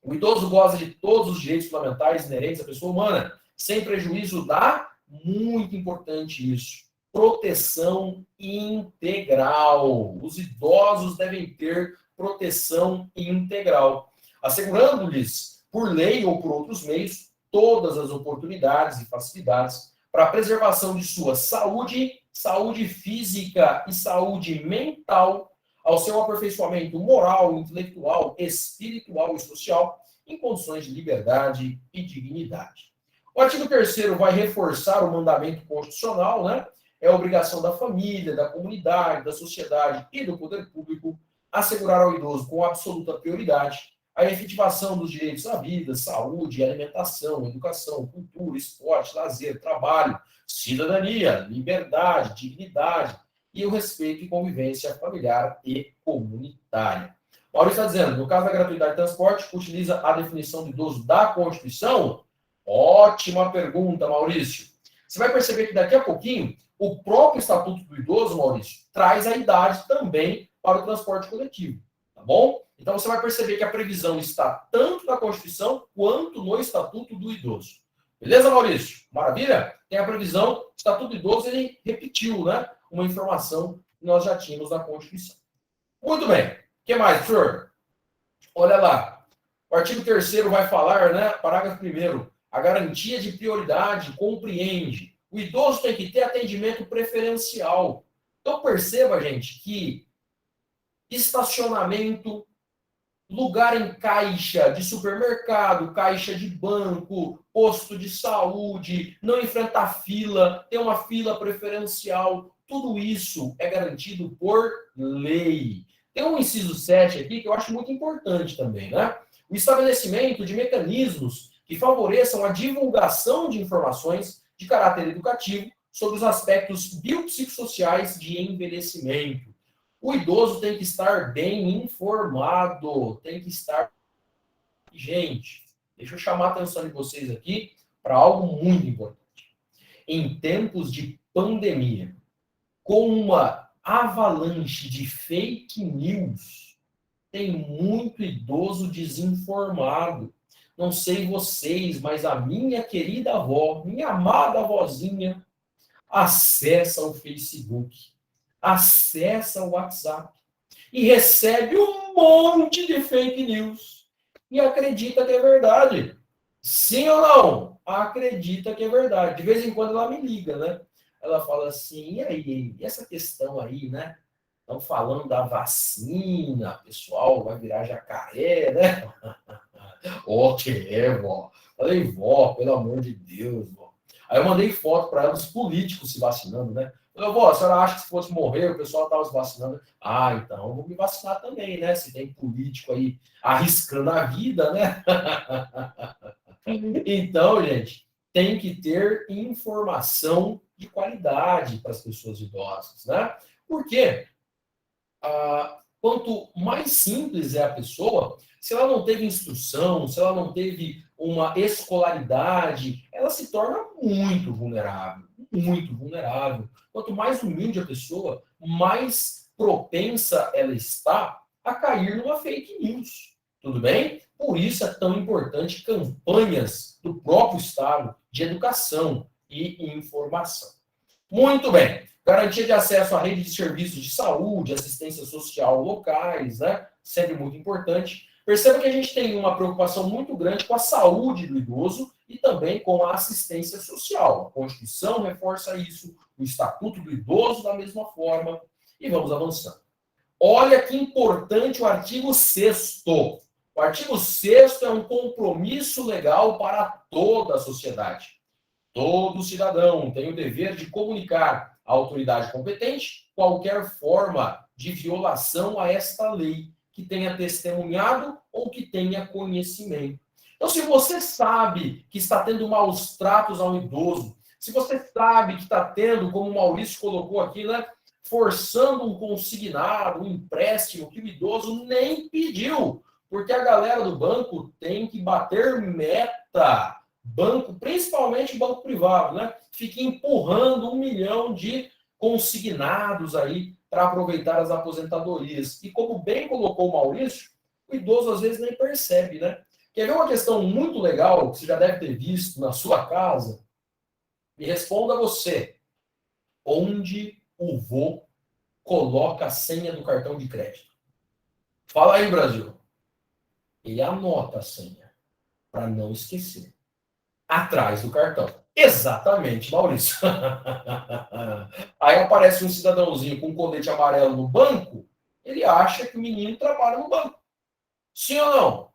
O idoso goza de todos os direitos fundamentais inerentes à pessoa humana, sem prejuízo da, muito importante isso, proteção integral. Os idosos devem ter proteção integral, assegurando-lhes, por lei ou por outros meios, todas as oportunidades e facilidades para a preservação de sua saúde, saúde física e saúde mental, ao seu aperfeiçoamento moral, intelectual, espiritual e social, em condições de liberdade e dignidade. O artigo 3º vai reforçar o mandamento constitucional, né? É a obrigação da família, da comunidade, da sociedade e do poder público assegurar ao idoso com absoluta prioridade a efetivação dos direitos à vida, saúde, alimentação, educação, cultura, esporte, lazer, trabalho, cidadania, liberdade, dignidade e o respeito e convivência familiar e comunitária. Maurício está dizendo, no caso da gratuidade de transporte, utiliza a definição do idoso da Constituição? Ótima pergunta, Maurício. Você vai perceber que daqui a pouquinho, o próprio Estatuto do Idoso, Maurício, traz a idade também para o transporte coletivo, tá bom? Então você vai perceber que a previsão está tanto na Constituição quanto no Estatuto do Idoso. Beleza, Maurício? Maravilha? Tem a previsão, o Estatuto do Idoso, ele repetiu, né? Uma informação que nós já tínhamos na Constituição. Muito bem. O que mais, professor? Olha lá. O artigo 3º vai falar, né? Parágrafo 1º. A garantia de prioridade compreende. O idoso tem que ter atendimento preferencial. Então perceba, gente, que estacionamento, lugar em caixa de supermercado, caixa de banco, posto de saúde, não enfrentar fila, ter uma fila preferencial, tudo isso é garantido por lei. Tem um inciso 7 aqui que eu acho muito importante também, né? O estabelecimento de mecanismos que favoreçam a divulgação de informações de caráter educativo sobre os aspectos biopsicossociais de envelhecimento. O idoso tem que estar bem informado, tem que estar... Gente, deixa eu chamar a atenção de vocês aqui para algo muito importante. Em tempos de pandemia, com uma avalanche de fake news, tem muito idoso desinformado. Não sei vocês, mas a minha querida avó, minha amada avózinha, acessa o Facebook, acessa o WhatsApp e recebe um monte de fake news e acredita que é verdade. Sim ou não? Acredita que é verdade. De vez em quando ela me liga, né? Ela fala assim, e aí, e essa questão aí, né? Estão falando da vacina, pessoal, vai virar jacaré, né? Ó, que é, vó. Falei, vó, pelo amor de Deus, vó. Aí eu mandei foto para ela dos políticos se vacinando, né? Falei, vó, a senhora acha que se fosse morrer, o pessoal estava se vacinando? Ah, então eu vou me vacinar também, né? Se tem político aí arriscando a vida, né? Então, gente, tem que ter informação de qualidade para as pessoas idosas, né? Por quê? Quanto mais simples é a pessoa, se ela não teve instrução, se ela não teve uma escolaridade, ela se torna muito vulnerável, muito vulnerável. Quanto mais humilde a pessoa, mais propensa ela está a cair numa fake news. Tudo bem? Por isso é tão importante campanhas do próprio Estado de educação e informação. Muito bem. Garantia de acesso à rede de serviços de saúde, assistência social locais, né? Sempre muito importante. Perceba que a gente tem uma preocupação muito grande com a saúde do idoso e também com a assistência social. A Constituição reforça isso, o Estatuto do Idoso da mesma forma, e vamos avançando. Olha que importante o artigo 6º. O artigo 6º é um compromisso legal para toda a sociedade. Todo cidadão tem o dever de comunicar à autoridade competente qualquer forma de violação a esta lei, que tenha testemunhado ou que tenha conhecimento. Então, se você sabe que está tendo maus tratos a um idoso, se você sabe que está tendo, como o Maurício colocou aqui, né, forçando um consignado, um empréstimo que o idoso nem pediu, porque a galera do banco tem que bater meta. Banco, principalmente banco privado, né? Fica empurrando 1 milhão de consignados aí para aproveitar as aposentadorias. E como bem colocou o Maurício, o idoso às vezes nem percebe, né? Quer ver uma questão muito legal que você já deve ter visto na sua casa? Me responda você. Onde o vô coloca a senha do cartão de crédito? Fala aí, Brasil. Ele anota a senha para não esquecer. Atrás do cartão. Exatamente, Maurício. Aí aparece um cidadãozinho com um colete amarelo no banco, ele acha que o menino trabalha no banco. Sim ou não?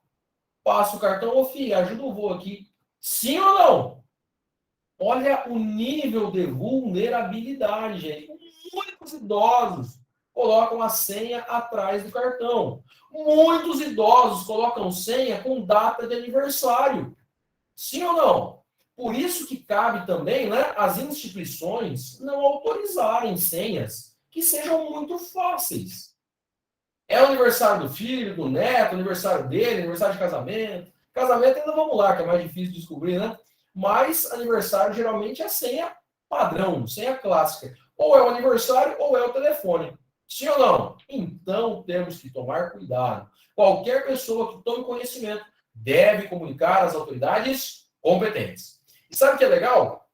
Passa o cartão, ô filho, ajuda o vô aqui. Sim ou não? Olha o nível de vulnerabilidade, gente. Muitos idosos colocam a senha atrás do cartão. Muitos idosos colocam senha com data de aniversário. Sim ou não? Por isso que cabe também, né, as instituições não autorizarem senhas que sejam muito fáceis. É o aniversário do filho, do neto, aniversário dele, aniversário de casamento. Casamento ainda vamos lá, que é mais difícil de descobrir, né? Mas aniversário geralmente é senha padrão, senha clássica. Ou é o aniversário ou é o telefone. Sim ou não? Então temos que tomar cuidado. Qualquer pessoa que tome conhecimento deve comunicar às autoridades competentes. E sabe o que é legal?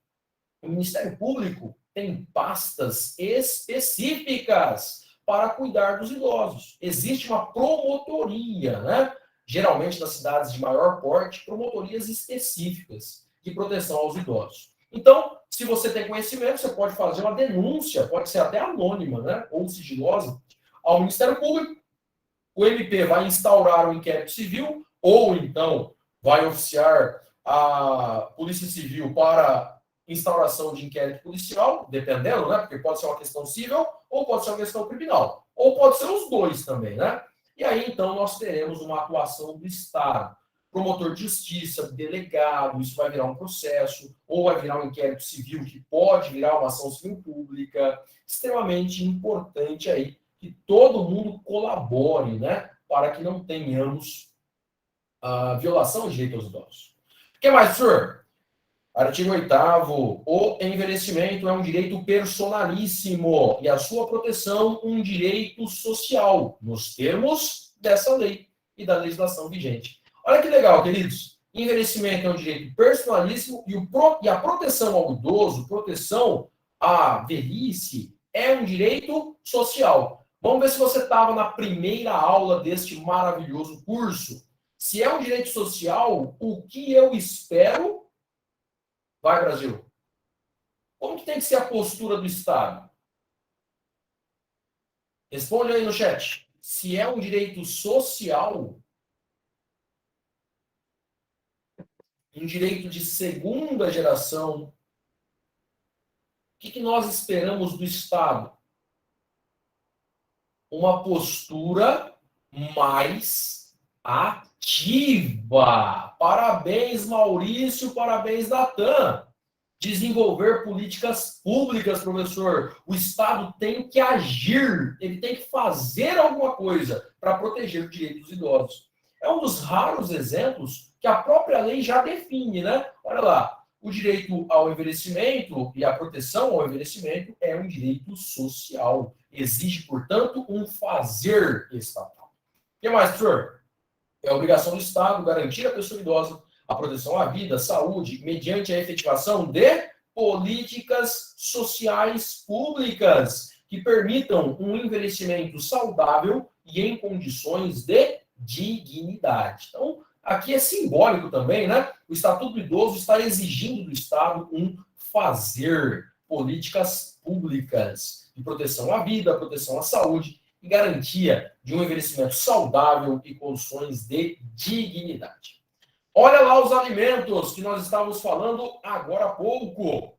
O Ministério Público tem pastas específicas para cuidar dos idosos. Existe uma promotoria, né? Geralmente nas cidades de maior porte, promotorias específicas de proteção aos idosos. Então, se você tem conhecimento, você pode fazer uma denúncia, pode ser até anônima, né? Ou sigilosa, ao Ministério Público. O MP vai instaurar um inquérito civil, ou então vai oficiar a Polícia Civil para instauração de inquérito policial, dependendo, né? Porque pode ser uma questão civil ou pode ser uma questão criminal. Ou pode ser os dois também, né? E aí, então, nós teremos uma atuação do Estado. Promotor de justiça, delegado, isso vai virar um processo, ou vai virar um inquérito civil, que pode virar uma ação civil pública. Extremamente importante aí que todo mundo colabore, né? Para que não tenhamos a violação de direitos aos idosos. O que mais, senhor? Artigo 8º, o envelhecimento é um direito personalíssimo e a sua proteção um direito social, nos termos dessa lei e da legislação vigente. Olha que legal, queridos. Envelhecimento é um direito personalíssimo e a proteção ao idoso, proteção à velhice, é um direito social. Vamos ver se você estava na primeira aula deste maravilhoso curso. Se é um direito social, o que eu espero. Vai, Brasil. Como que tem que ser a postura do Estado? Responde aí no chat. Se é um direito social, um direito de segunda geração, o que nós esperamos do Estado? Uma postura mais ativa. Parabéns, Maurício, parabéns, Natan. Desenvolver políticas públicas, professor. O Estado tem que agir, ele tem que fazer alguma coisa para proteger o direito dos idosos. É um dos raros exemplos que a própria lei já define, né? Olha lá, o direito ao envelhecimento e a proteção ao envelhecimento é um direito social. Exige, portanto, um fazer estatal. O que mais, professor? É obrigação do Estado garantir à pessoa idosa a proteção à vida, à saúde, mediante a efetivação de políticas sociais públicas que permitam um envelhecimento saudável e em condições de dignidade. Então, aqui é simbólico também, né? O Estatuto do Idoso está exigindo do Estado um fazer políticas públicas de proteção à vida, proteção à saúde e garantia de um envelhecimento saudável e condições de dignidade. Olha lá os alimentos que nós estávamos falando agora há pouco. O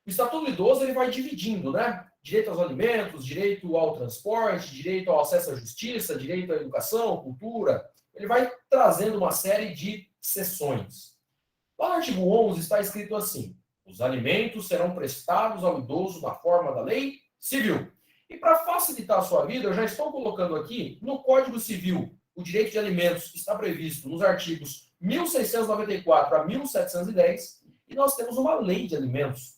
Estatuto do Idoso ele vai dividindo, né? Direito aos alimentos, direito ao transporte, direito ao acesso à justiça, direito à educação, cultura. Ele vai trazendo uma série de seções. Lá no artigo 11 está escrito assim: os alimentos serão prestados ao idoso na forma da lei civil. E para facilitar a sua vida, eu já estou colocando aqui no Código Civil. O direito de alimentos está previsto nos artigos 1694 a 1710, e nós temos uma lei de alimentos,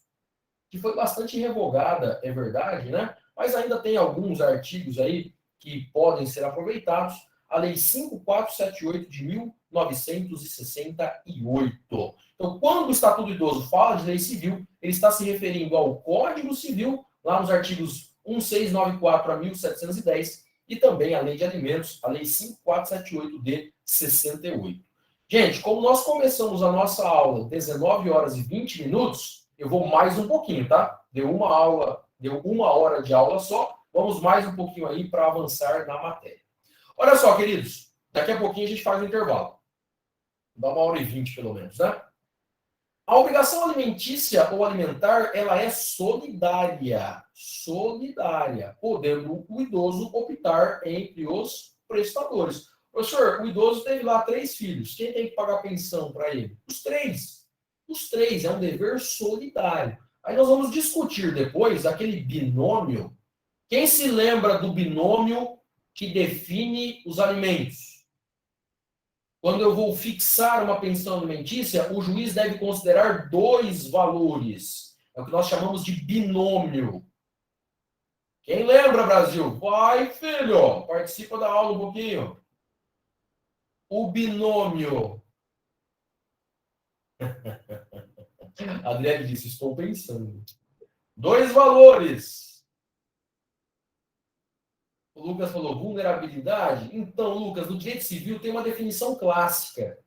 que foi bastante revogada, é verdade, né? Mas ainda tem alguns artigos aí que podem ser aproveitados. A Lei 5478 de 1968. Então, quando o Estatuto do Idoso fala de lei civil, ele está se referindo ao Código Civil, lá nos artigos 1694 a 1710, e também a Lei de Alimentos, a Lei 5478 de 68. Gente, como nós começamos a nossa aula 19 horas e 20 minutos, eu vou mais um pouquinho, tá? Deu uma hora de aula só, vamos mais um pouquinho aí para avançar na matéria. Olha só, queridos, daqui a pouquinho a gente faz um intervalo. Dá 1h20 pelo menos, né? A obrigação alimentícia ou alimentar, ela é solidária. Solidária, podendo o idoso optar entre os prestadores. Professor, o idoso teve lá 3 filhos. Quem tem que pagar pensão para ele? Os 3. Os 3, é um dever solidário. Aí nós vamos discutir depois aquele binômio. Quem se lembra do binômio que define os alimentos? Quando eu vou fixar uma pensão alimentícia, o juiz deve considerar 2 valores. É o que nós chamamos de binômio. Quem lembra, Brasil? Vai, filho! Participa da aula um pouquinho. O binômio. A Adriele disse, estou pensando. 2 valores. O Lucas falou vulnerabilidade. Então, Lucas, no direito civil tem uma definição clássica.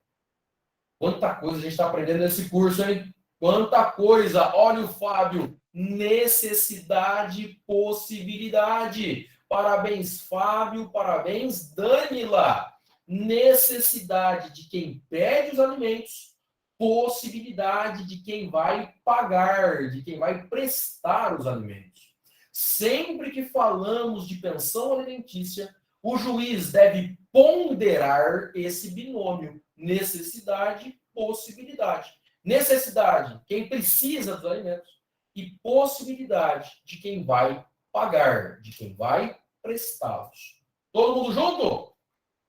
Quanta coisa a gente está aprendendo nesse curso, hein? Quanta coisa! Olha o Fábio. Necessidade, possibilidade. Parabéns, Fábio. Parabéns, Danila. Necessidade de quem pede os alimentos, possibilidade de quem vai pagar, de quem vai prestar os alimentos. Sempre que falamos de pensão alimentícia, o juiz deve ponderar esse binômio necessidade, possibilidade. Necessidade, quem precisa dos alimentos, e possibilidade de quem vai pagar, de quem vai prestá-los. Todo mundo junto?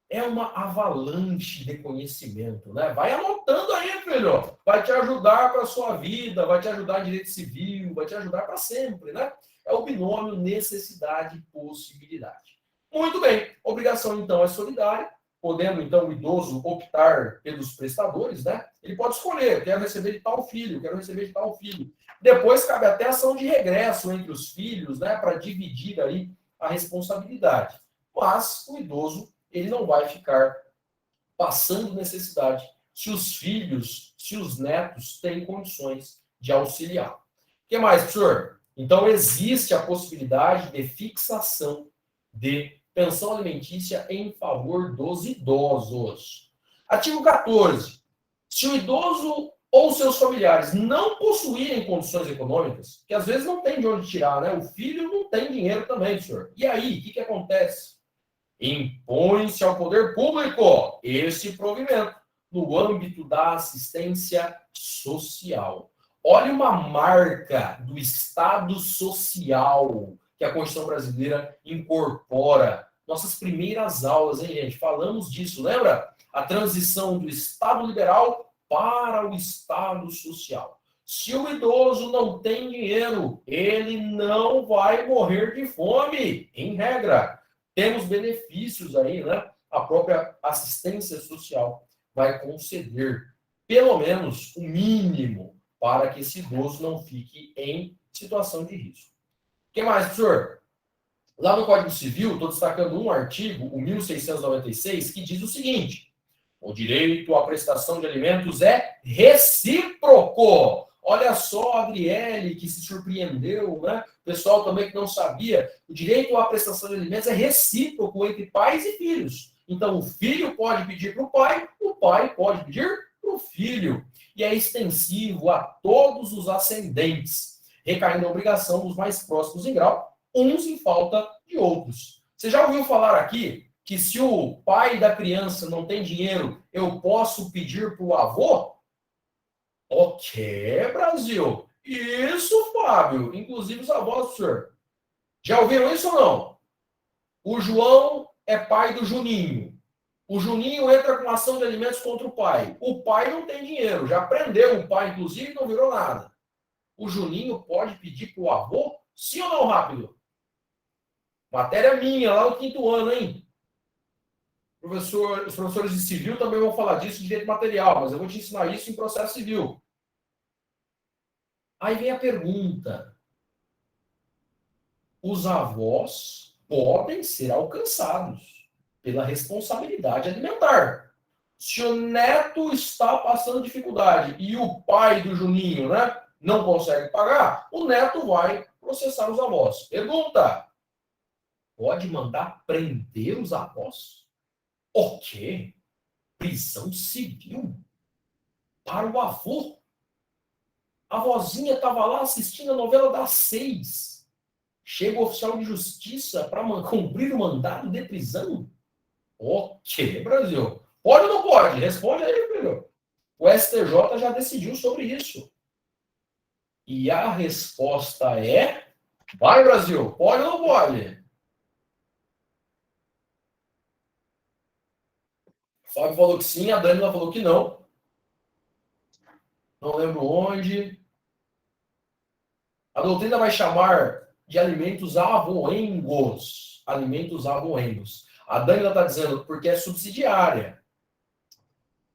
É uma avalanche de conhecimento, né? Vai anotando aí, filho. Vai te ajudar para a sua vida, vai te ajudar em direito civil, vai te ajudar para sempre, né? É o binômio necessidade e possibilidade. Muito bem. Obrigação, então, é solidária. Podendo, então, o idoso optar pelos prestadores, né? Ele pode escolher, quero receber de tal filho, quero receber de tal filho. Depois cabe até ação de regresso entre os filhos, né? Para dividir aí a responsabilidade. Mas o idoso ele não vai ficar passando necessidade se os filhos, se os netos têm condições de auxiliar. O que mais, professor? Então, existe a possibilidade de fixação de pensão alimentícia em favor dos idosos. Artigo 14. Se o idoso ou seus familiares não possuírem condições econômicas, que às vezes não tem de onde tirar, né? O filho não tem dinheiro também, senhor. E aí, o que acontece? Impõe-se ao poder público esse provimento no âmbito da assistência social. Olha uma marca do Estado social que a Constituição brasileira incorpora. Nossas primeiras aulas, hein, gente? Falamos disso, lembra? A transição do Estado liberal para o Estado social. Se o idoso não tem dinheiro, ele não vai morrer de fome, em regra. Temos benefícios aí, né? A própria assistência social vai conceder, pelo menos, o mínimo para que esse idoso não fique em situação de risco. O que mais, professor? Lá no Código Civil, estou destacando um artigo, o 1696, que diz o seguinte: o direito à prestação de alimentos é recíproco. Olha só a Adriele, que se surpreendeu, né? O pessoal também que não sabia. O direito à prestação de alimentos é recíproco entre pais e filhos. Então, o filho pode pedir para o pai pode pedir para o filho. E é extensivo a todos os ascendentes, recaindo a obrigação dos mais próximos em grau, uns em falta de outros. Você já ouviu falar aqui que se o pai da criança não tem dinheiro, eu posso pedir para o avô? Ok, Brasil. Isso, Fábio. Inclusive os avós, senhor. Já ouviram isso ou não? O João é pai do Juninho. O Juninho entra com ação de alimentos contra o pai. O pai não tem dinheiro. Já prendeu o pai, inclusive, e não virou nada. O Juninho pode pedir para o avô? Sim ou não, rápido? Matéria minha, lá no 5º ano, hein? Os professores de civil também vão falar disso de direito material, mas eu vou te ensinar isso em processo civil. Aí vem a pergunta: os avós podem ser alcançados pela responsabilidade alimentar. Se o neto está passando dificuldade e o pai do Juninho, né, não consegue pagar, o neto vai processar os avós. Pergunta: pode mandar prender os avós? O quê? Prisão civil? Para o avô? A vozinha estava lá assistindo a novela das 6. Chega o oficial de justiça para cumprir o mandado de prisão? Ok, Brasil. Pode ou não pode? Responde aí, filho. O STJ já decidiu sobre isso. E a resposta é... Vai, Brasil. Pode ou não pode? O Fábio falou que sim, a Dani falou que não. Não lembro onde. A doutrina vai chamar de alimentos avoengos. Alimentos avoengos. A Dani está dizendo porque é subsidiária.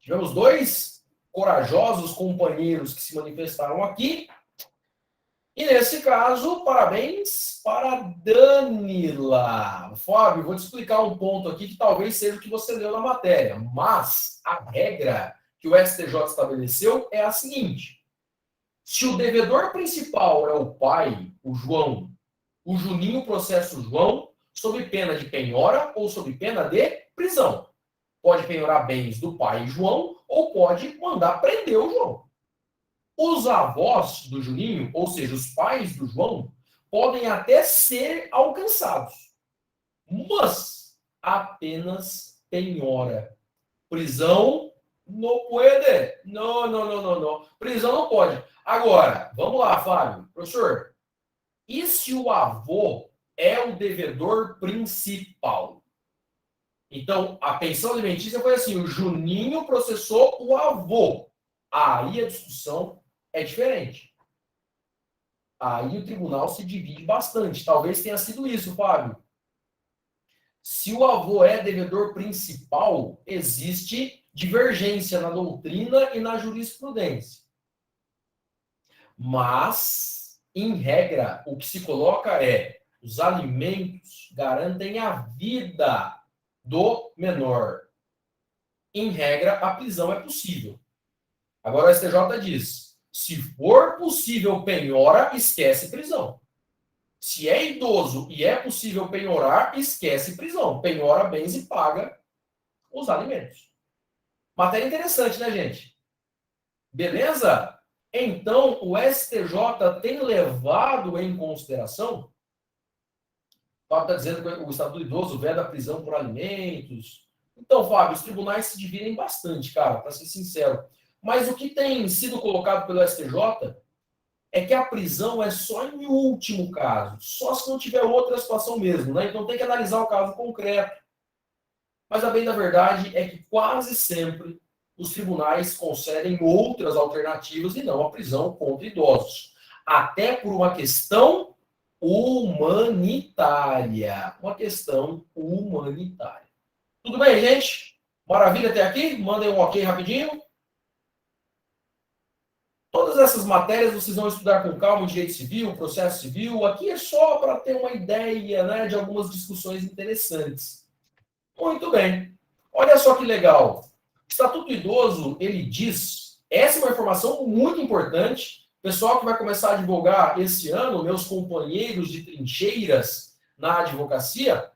Tivemos 2 corajosos companheiros que se manifestaram aqui. E nesse caso, parabéns para a Danila. Fábio, vou te explicar um ponto aqui que talvez seja o que você leu na matéria. Mas a regra que o STJ estabeleceu é a seguinte: se o devedor principal é o pai, o João, o Juninho processa o João sob pena de penhora ou sob pena de prisão. Pode penhorar bens do pai João ou pode mandar prender o João. Os avós do Juninho, ou seja, os pais do João, podem até ser alcançados, mas apenas penhora. Prisão não pode. Não. Prisão não pode. Agora, vamos lá, Fábio. Professor, e se o avô é o devedor principal? Então, a pensão alimentícia foi assim, o Juninho processou o avô. Aí a discussão é diferente. Aí o tribunal se divide bastante. Talvez tenha sido isso, Fábio. Se o avô é devedor principal, existe divergência na doutrina e na jurisprudência. Mas, em regra, o que se coloca é: os alimentos garantem a vida do menor. Em regra, a prisão é possível. Agora o STJ diz: se for possível penhora, esquece prisão. Se é idoso e é possível penhorar, esquece prisão. Penhora bens e paga os alimentos. Matéria interessante, né, gente? Beleza? Então, o STJ tem levado em consideração... O Fábio está dizendo que o Estatuto do Idoso veda a prisão por alimentos. Então, Fábio, os tribunais se dividem bastante, cara, para ser sincero. Mas o que tem sido colocado pelo STJ é que a prisão é só em último caso, só se não tiver outra situação mesmo, né? Então tem que analisar o caso concreto. Mas a bem da verdade é que quase sempre os tribunais concedem outras alternativas e não a prisão contra idosos. Até por uma questão humanitária. Uma questão humanitária. Tudo bem, gente? Maravilha até aqui? Mandem um ok rapidinho. Todas essas matérias vocês vão estudar com calma, direito civil, processo civil. Aqui é só para ter uma ideia, né, de algumas discussões interessantes. Muito bem. Olha só que legal. O Estatuto do Idoso, ele diz... Essa é uma informação muito importante. Pessoal que vai começar a advogar esse ano, meus companheiros de trincheiras na advocacia,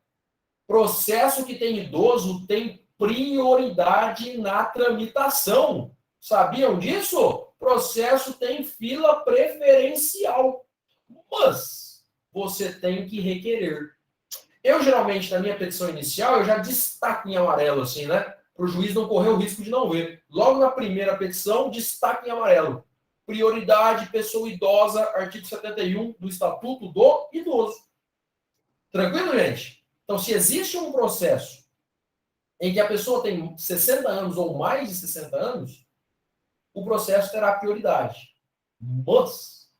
processo que tem idoso tem prioridade na tramitação. Sabiam disso? Processo tem fila preferencial, mas você tem que requerer. Eu, geralmente, na minha petição inicial, eu já destaco em amarelo, assim, né? Para o juiz não correr o risco de não ver. Logo na primeira petição, destaque em amarelo. Prioridade, pessoa idosa, artigo 71 do Estatuto do Idoso. Tranquilo, gente? Então, se existe um processo em que a pessoa tem 60 anos ou mais de 60 anos, o processo terá prioridade. Mas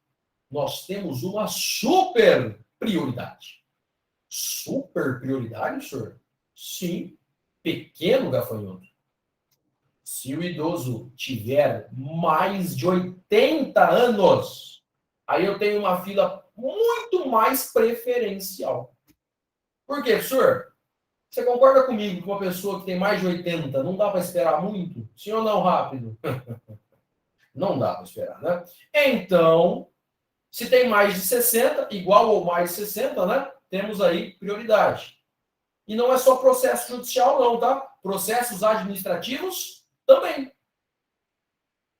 nós temos uma super prioridade. Super prioridade, senhor? Sim, pequeno gafanhoto. Se o idoso tiver mais de 80 anos, aí eu tenho uma fila muito mais preferencial. Por quê, professor? Você concorda comigo que uma pessoa que tem mais de 80 não dá para esperar muito? Sim ou não, rápido? Não dá para esperar, né? Então, se tem mais de 60, igual ou mais de 60, né? Temos aí prioridade. E não é só processo judicial, não, tá? Processos administrativos também.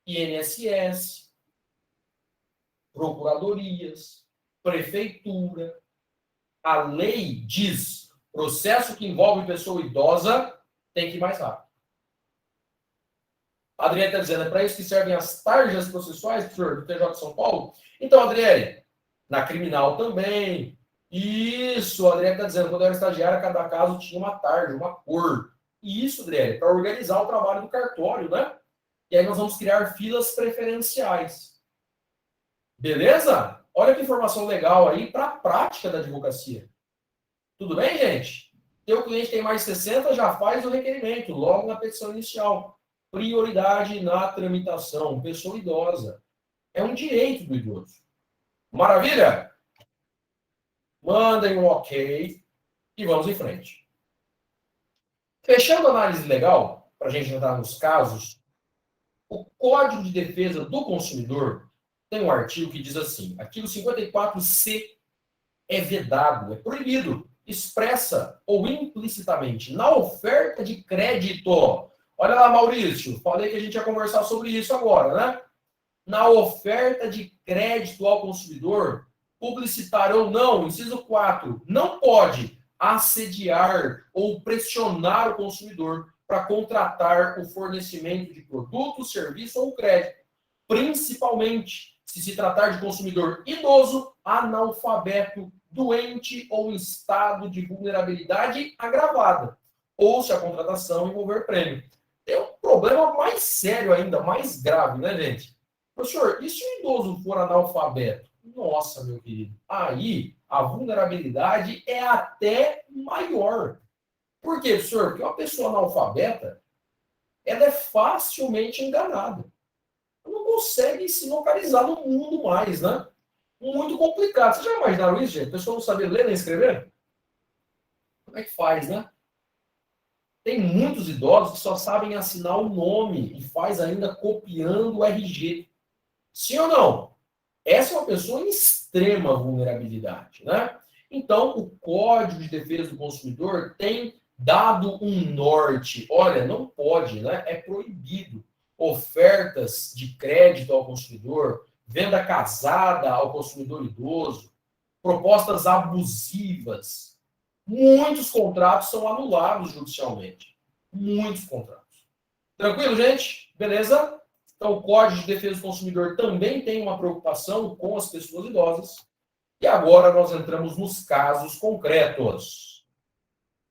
INSS, procuradorias, prefeitura. A lei diz, processo que envolve pessoa idosa tem que ir mais rápido. A Adriane está dizendo, é para isso que servem as tarjas processuais, professor, do TJ de São Paulo? Então, Adriane, na criminal também. Isso, a Adriane está dizendo, quando eu era estagiária, cada caso tinha uma tarja, uma cor. Isso, Adriane, para organizar o trabalho do cartório, né? E aí nós vamos criar filas preferenciais. Beleza? Olha que informação legal aí para a prática da advocacia. Tudo bem, gente? Teu cliente tem mais 60, já faz o requerimento, logo na petição inicial. Prioridade na tramitação, pessoa idosa. É um direito do idoso. Maravilha? Mandem um ok e vamos em frente. Fechando a análise legal, para a gente entrar nos casos, o Código de Defesa do Consumidor tem um artigo que diz assim, artigo 54C é vedado, é proibido, expressa ou implicitamente, na oferta de crédito. Olha lá, Maurício, falei que a gente ia conversar sobre isso agora, né? Na oferta de crédito ao consumidor, publicitário ou não, inciso 4, não pode assediar ou pressionar o consumidor para contratar o fornecimento de produto, serviço ou crédito, principalmente se tratar de consumidor idoso, analfabeto, doente ou em estado de vulnerabilidade agravada, ou se a contratação envolver prêmio. Tem um problema mais sério ainda, mais grave, né, gente? Professor, e se o idoso for analfabeto? Nossa, meu querido, aí a vulnerabilidade é até maior. Por quê, professor? Porque uma pessoa analfabeta, ela é facilmente enganada. Ela não consegue se localizar no mundo mais, né? Muito complicado. Vocês já imaginaram isso, gente? A pessoa não sabe ler nem escrever? Como é que faz, né? Tem muitos idosos que só sabem assinar o nome e faz ainda copiando o RG. Sim ou não? Essa é uma pessoa em extrema vulnerabilidade, né? Então, o Código de Defesa do Consumidor tem dado um norte. Olha, não pode, né? É proibido. Ofertas de crédito ao consumidor, venda casada ao consumidor idoso, propostas abusivas. Muitos contratos são anulados judicialmente. Muitos contratos. Tranquilo, gente? Beleza? Então, o Código de Defesa do Consumidor também tem uma preocupação com as pessoas idosas. E agora nós entramos nos casos concretos.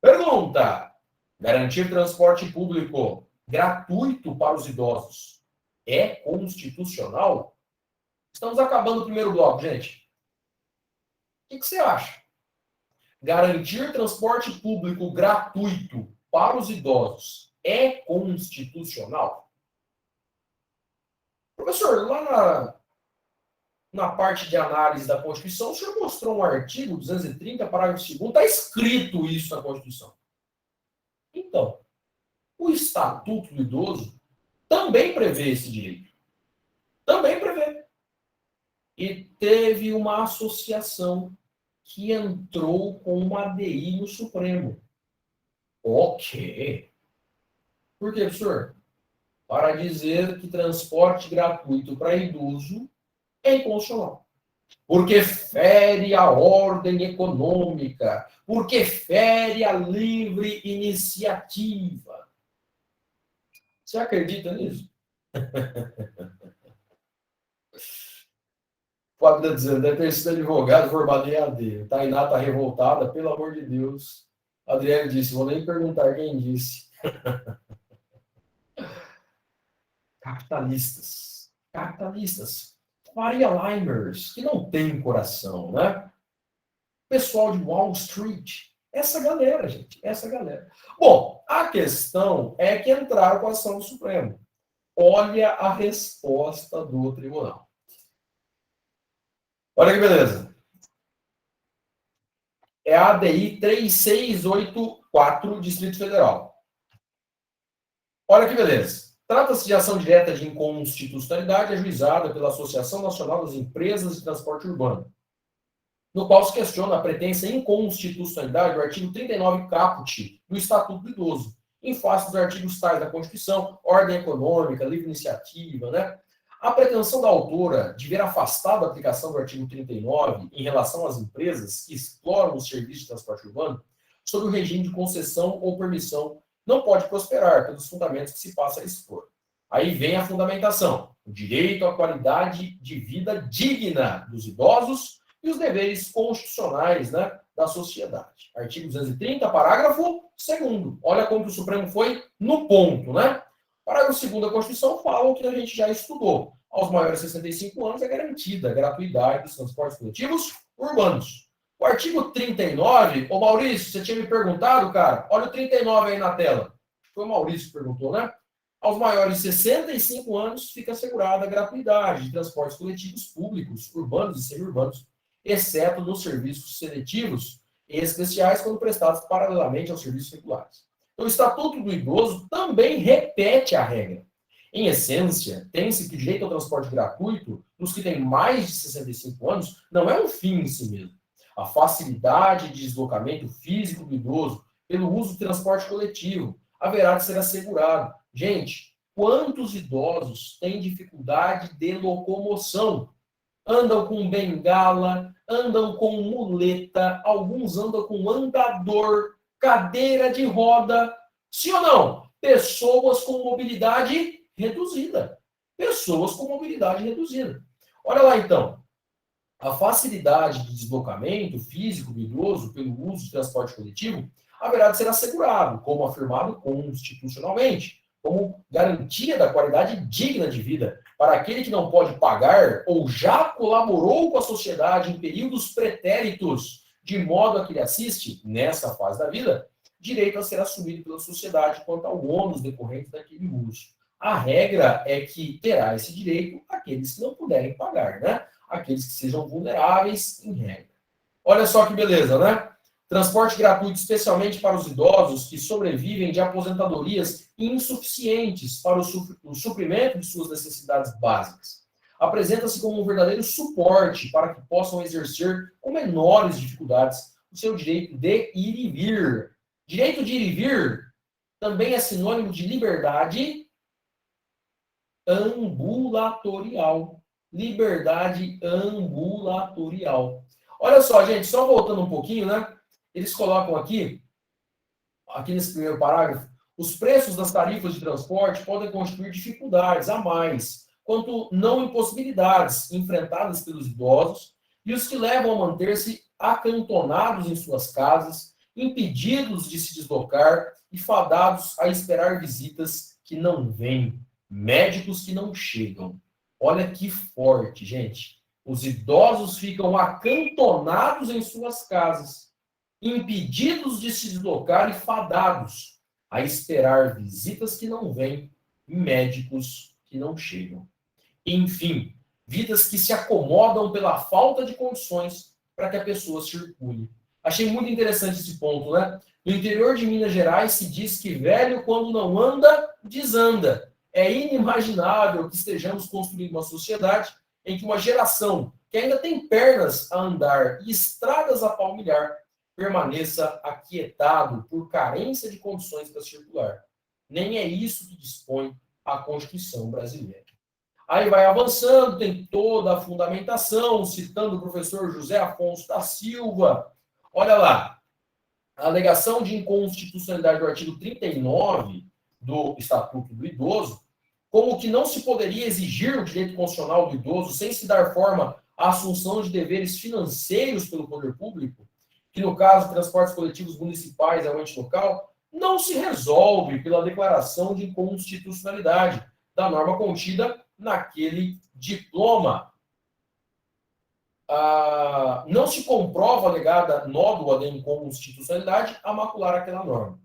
Pergunta: garantir transporte público gratuito para os idosos é constitucional? Estamos acabando o primeiro bloco, gente. O que você acha? Garantir transporte público gratuito para os idosos é constitucional? Professor, lá na parte de análise da Constituição, o senhor mostrou um artigo 230, parágrafo 2º, está escrito isso na Constituição. Então, o Estatuto do Idoso também prevê esse direito. Também prevê. E teve uma associação que entrou com uma ADI no Supremo. Ok. Por quê, professor? Para dizer que transporte gratuito para idoso é inconstitucional. Porque fere a ordem econômica, porque fere a livre iniciativa. Você acredita nisso? O Fábio está dizendo, deve ter sido advogado formado em AD. Tainá está revoltada, pelo amor de Deus. Adriano disse, vou nem perguntar quem disse. Capitalistas. Capitalistas. Faria Limers, que não tem coração, né? Pessoal de Wall Street. Essa galera, gente. Essa galera. Bom, a questão é que entraram com a ação do Supremo. Olha a resposta do tribunal. Olha que beleza. É a ADI 3684, Distrito Federal. Olha que beleza. Trata-se de ação direta de inconstitucionalidade ajuizada pela Associação Nacional das Empresas de Transporte Urbano, no qual se questiona a pretensa inconstitucionalidade do artigo 39 caput do Estatuto do Idoso, em face dos artigos tais da Constituição, ordem econômica, livre iniciativa, né? A pretensão da autora de ver afastada a aplicação do artigo 39 em relação às empresas que exploram os serviços de transporte urbano sob o regime de concessão ou permissão não pode prosperar pelos fundamentos que se passa a expor. Aí vem a fundamentação, o direito à qualidade de vida digna dos idosos e os deveres constitucionais, né, da sociedade. Artigo 230, parágrafo 2º. Olha como que o Supremo foi no ponto, né? Parágrafo 2º da Constituição fala o que a gente já estudou. Aos maiores de 65 anos é garantida a gratuidade dos transportes coletivos urbanos. O artigo 39, ô Maurício, você tinha me perguntado, cara? Olha o 39 aí na tela. Foi o Maurício que perguntou, né? Aos maiores de 65 anos fica assegurada a gratuidade de transportes coletivos públicos, urbanos e semi-urbanos, exceto nos serviços seletivos e especiais quando prestados paralelamente aos serviços regulares. Então, o Estatuto do Idoso também repete a regra. Em essência, tem-se que o direito ao transporte gratuito dos que têm mais de 65 anos não é um fim em si mesmo. A facilidade de deslocamento físico do idoso pelo uso do transporte coletivo haverá de ser assegurado. Gente, quantos idosos têm dificuldade de locomoção? Andam com bengala, andam com muleta, alguns andam com andador, cadeira de roda. Sim ou não? Pessoas com mobilidade reduzida. Pessoas com mobilidade reduzida. Olha lá, então. A facilidade de deslocamento físico do idoso pelo uso de transporte coletivo haverá de ser assegurado, como afirmado constitucionalmente, como garantia da qualidade digna de vida para aquele que não pode pagar ou já colaborou com a sociedade em períodos pretéritos, de modo a que lhe assiste, nessa fase da vida, direito a ser assumido pela sociedade quanto ao ônus decorrente daquele uso. A regra é que terá esse direito aqueles que não puderem pagar, né? Aqueles que sejam vulneráveis, em regra. Olha só que beleza, né? Transporte gratuito, especialmente para os idosos que sobrevivem de aposentadorias insuficientes para o suprimento de suas necessidades básicas. Apresenta-se como um verdadeiro suporte para que possam exercer com menores dificuldades o seu direito de ir e vir. Direito de ir e vir também é sinônimo de liberdade ambulatorial. Liberdade ambulatorial. Olha só, gente, só voltando um pouquinho, né? Eles colocam aqui nesse primeiro parágrafo, os preços das tarifas de transporte podem constituir dificuldades a mais, quanto não impossibilidades enfrentadas pelos idosos e os que levam a manter-se acantonados em suas casas, impedidos de se deslocar e fadados a esperar visitas que não vêm, médicos que não chegam. Olha que forte, gente. Os idosos ficam acantonados em suas casas, impedidos de se deslocar e fadados a esperar visitas que não vêm e médicos que não chegam. Enfim, vidas que se acomodam pela falta de condições para que a pessoa circule. Achei muito interessante esse ponto, né? No interior de Minas Gerais se diz que velho, quando não anda, desanda. É inimaginável que estejamos construindo uma sociedade em que uma geração que ainda tem pernas a andar e estradas a palmilhar permaneça aquietado por carência de condições para circular. Nem é isso que dispõe a Constituição brasileira. Aí vai avançando, tem toda a fundamentação, citando o professor José Afonso da Silva. Olha lá, a alegação de inconstitucionalidade do artigo 39 do Estatuto do Idoso, como que não se poderia exigir o direito constitucional do idoso sem se dar forma à assunção de deveres financeiros pelo poder público, que no caso de transportes coletivos municipais é o ente local, não se resolve pela declaração de inconstitucionalidade da norma contida naquele diploma. Não se comprova a alegada nódoa de inconstitucionalidade a macular aquela norma.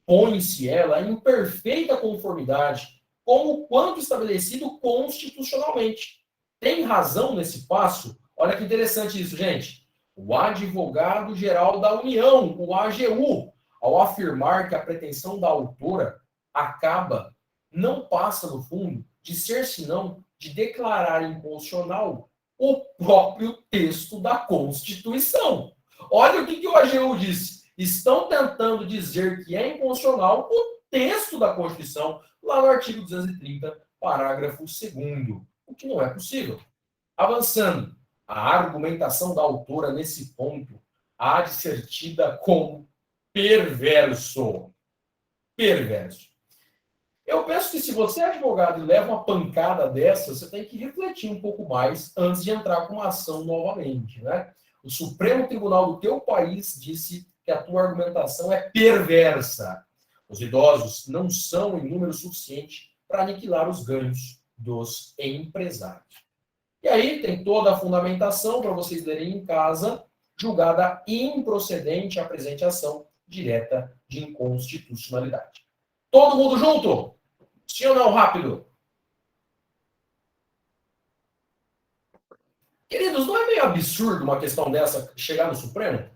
Põe-se ela em perfeita conformidade com o quanto estabelecido constitucionalmente. Tem razão nesse passo? Olha que interessante isso, gente. O Advogado-Geral da União, o AGU, ao afirmar que a pretensão da autora não passa, no fundo, de ser senão de declarar inconstitucional o próprio texto da Constituição. Olha o que o AGU disse. Estão tentando dizer que é inconstitucional o texto da Constituição, lá no artigo 230, parágrafo 2º. o que não é possível. Avançando, a argumentação da autora nesse ponto há de ser tida como perverso. Perverso. Eu penso que se você é advogado e leva uma pancada dessa, você tem que refletir um pouco mais antes de entrar com uma ação novamente, né? O Supremo Tribunal do teu país disse que a tua argumentação é perversa. Os idosos não são em número suficiente para aniquilar os ganhos dos empresários. E aí tem toda a fundamentação para vocês lerem em casa, julgada improcedente a presente ação direta de inconstitucionalidade. Todo mundo junto? Sim ou não? Rápido. Queridos, não é meio absurdo uma questão dessa chegar no Supremo?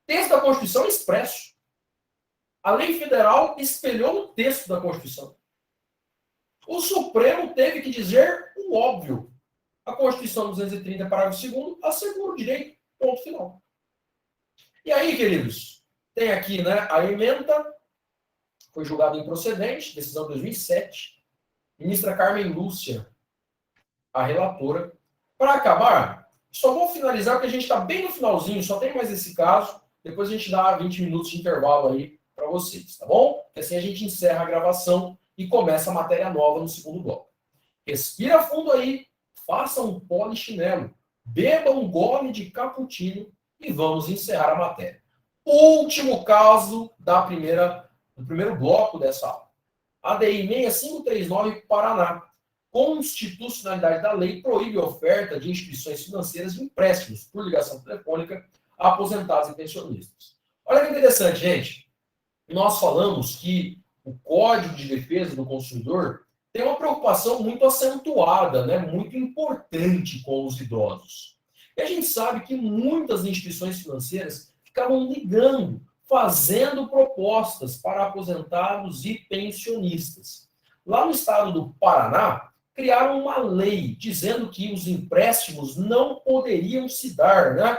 Texto da Constituição é expresso. A lei federal espelhou no texto da Constituição. O Supremo teve que dizer o óbvio. A Constituição 230, parágrafo 2º, assegura o direito, ponto final. E aí, queridos, tem aqui, né, a ementa, foi julgada improcedente, decisão de 2007, ministra Carmen Lúcia, a relatora. Para acabar, só vou finalizar, porque a gente está bem no finalzinho, só tem mais esse caso, depois a gente dá 20 minutos de intervalo aí para vocês, tá bom? Porque assim a gente encerra a gravação e começa a matéria nova no segundo bloco. Respira fundo aí, faça um polichinelo, beba um gole de cappuccino e vamos encerrar a matéria. Último caso do primeiro bloco dessa aula. ADI 6539, Paraná. Constitucionalidade da lei proíbe a oferta de instituições financeiras de empréstimos por ligação telefônica a aposentados e pensionistas. Olha que interessante, gente. Nós falamos que o Código de Defesa do Consumidor tem uma preocupação muito acentuada, né, muito importante com os idosos. E a gente sabe que muitas instituições financeiras ficavam ligando, fazendo propostas para aposentados e pensionistas. Lá no estado do Paraná, criaram uma lei dizendo que os empréstimos não poderiam se dar, né?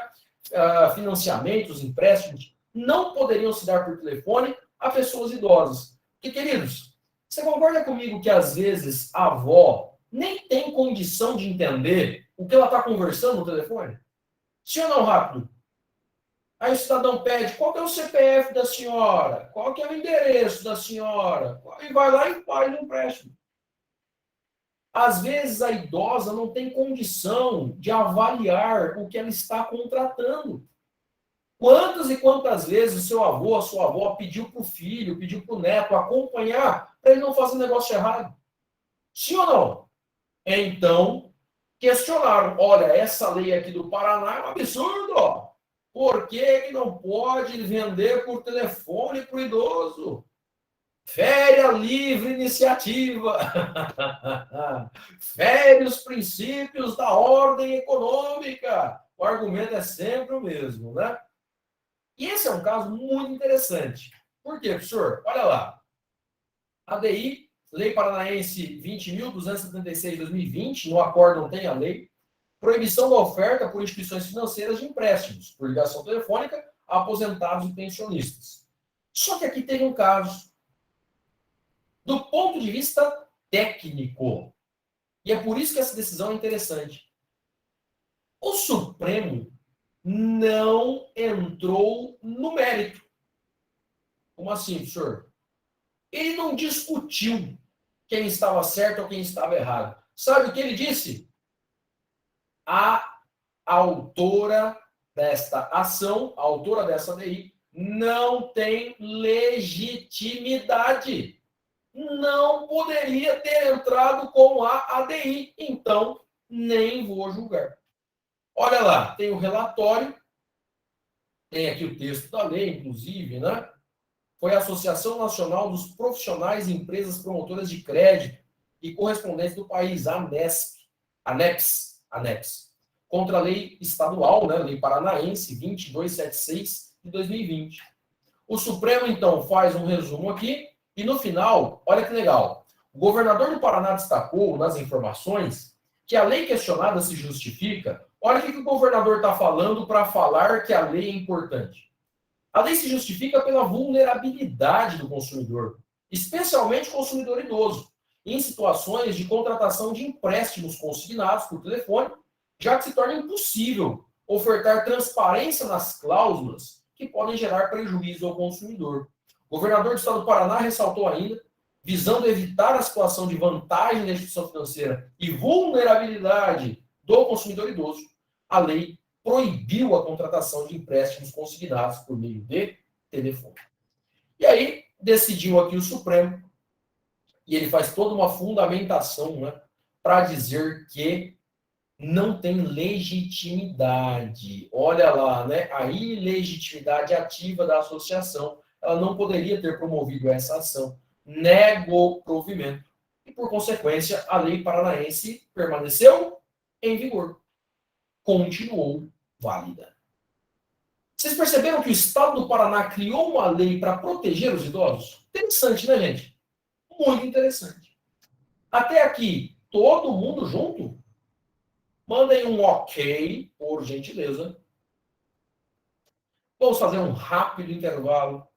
Financiamentos, empréstimos, não poderiam se dar por telefone a pessoas idosas. E, queridos, você concorda comigo que, às vezes, a avó nem tem condição de entender o que ela está conversando no telefone? Sim ou não, rápido? Aí o cidadão pede, qual que é o CPF da senhora? Qual que é o endereço da senhora? E vai lá e faz um empréstimo. Às vezes a idosa não tem condição de avaliar o que ela está contratando. Quantas e quantas vezes o seu avô, a sua avó pediu para o filho, pediu para o neto acompanhar para ele não fazer negócio errado? Sim ou não? Então, questionaram. Olha, essa lei aqui do Paraná é um absurdo. Por que não pode vender por telefone para o idoso? Fere a livre iniciativa. Fere os princípios da ordem econômica. O argumento é sempre o mesmo, né? E esse é um caso muito interessante. Por quê, professor? Olha lá. ADI, Lei Paranaense 20.276 de 2020, no acórdão tem a lei, proibição da oferta por instituições financeiras de empréstimos, por ligação telefônica, a aposentados e pensionistas. Só que aqui tem um caso. Do ponto de vista técnico. E é por isso que essa decisão é interessante. O Supremo não entrou no mérito. Como assim, professor? Ele não discutiu quem estava certo ou quem estava errado. Sabe o que ele disse? A autora desta ação, a autora dessa ADI, não tem legitimidade. Não poderia ter entrado com a ADI, então nem vou julgar. Olha lá, tem o relatório, tem aqui o texto da lei, inclusive, né? Foi a Associação Nacional dos Profissionais e Empresas Promotoras de Crédito e Correspondentes do país, a ANEPS, contra a lei estadual, né? Lei Paranaense 2276 de 2020. O Supremo, então, faz um resumo aqui. E no final, olha que legal, o governador do Paraná destacou nas informações que a lei questionada se justifica. Olha o que o governador está falando para falar que a lei é importante. A lei se justifica pela vulnerabilidade do consumidor, especialmente o consumidor idoso, em situações de contratação de empréstimos consignados por telefone, já que se torna impossível ofertar transparência nas cláusulas que podem gerar prejuízo ao consumidor. O governador do estado do Paraná ressaltou ainda, visando evitar a situação de vantagem da instituição financeira e vulnerabilidade do consumidor idoso, a lei proibiu a contratação de empréstimos consignados por meio de telefone. E aí, decidiu aqui o Supremo, e ele faz toda uma fundamentação, né, para dizer que não tem legitimidade. Olha lá, né, a ilegitimidade ativa da associação. Ela não poderia ter promovido essa ação. Nega o provimento. E, por consequência, a lei paranaense permaneceu em vigor. Continuou válida. Vocês perceberam que o Estado do Paraná criou uma lei para proteger os idosos? Interessante, né, gente? Muito interessante. Até aqui, todo mundo junto? Mandem um ok, por gentileza. Vamos fazer um rápido intervalo.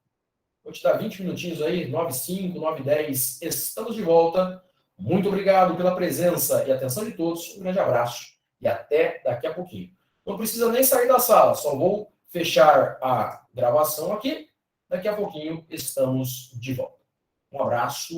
Vou te dar 20 minutinhos aí, 9h05, 9h10. Estamos de volta. Muito obrigado pela presença e atenção de todos. Um grande abraço e até daqui a pouquinho. Não precisa nem sair da sala, só vou fechar a gravação aqui. Daqui a pouquinho estamos de volta. Um abraço.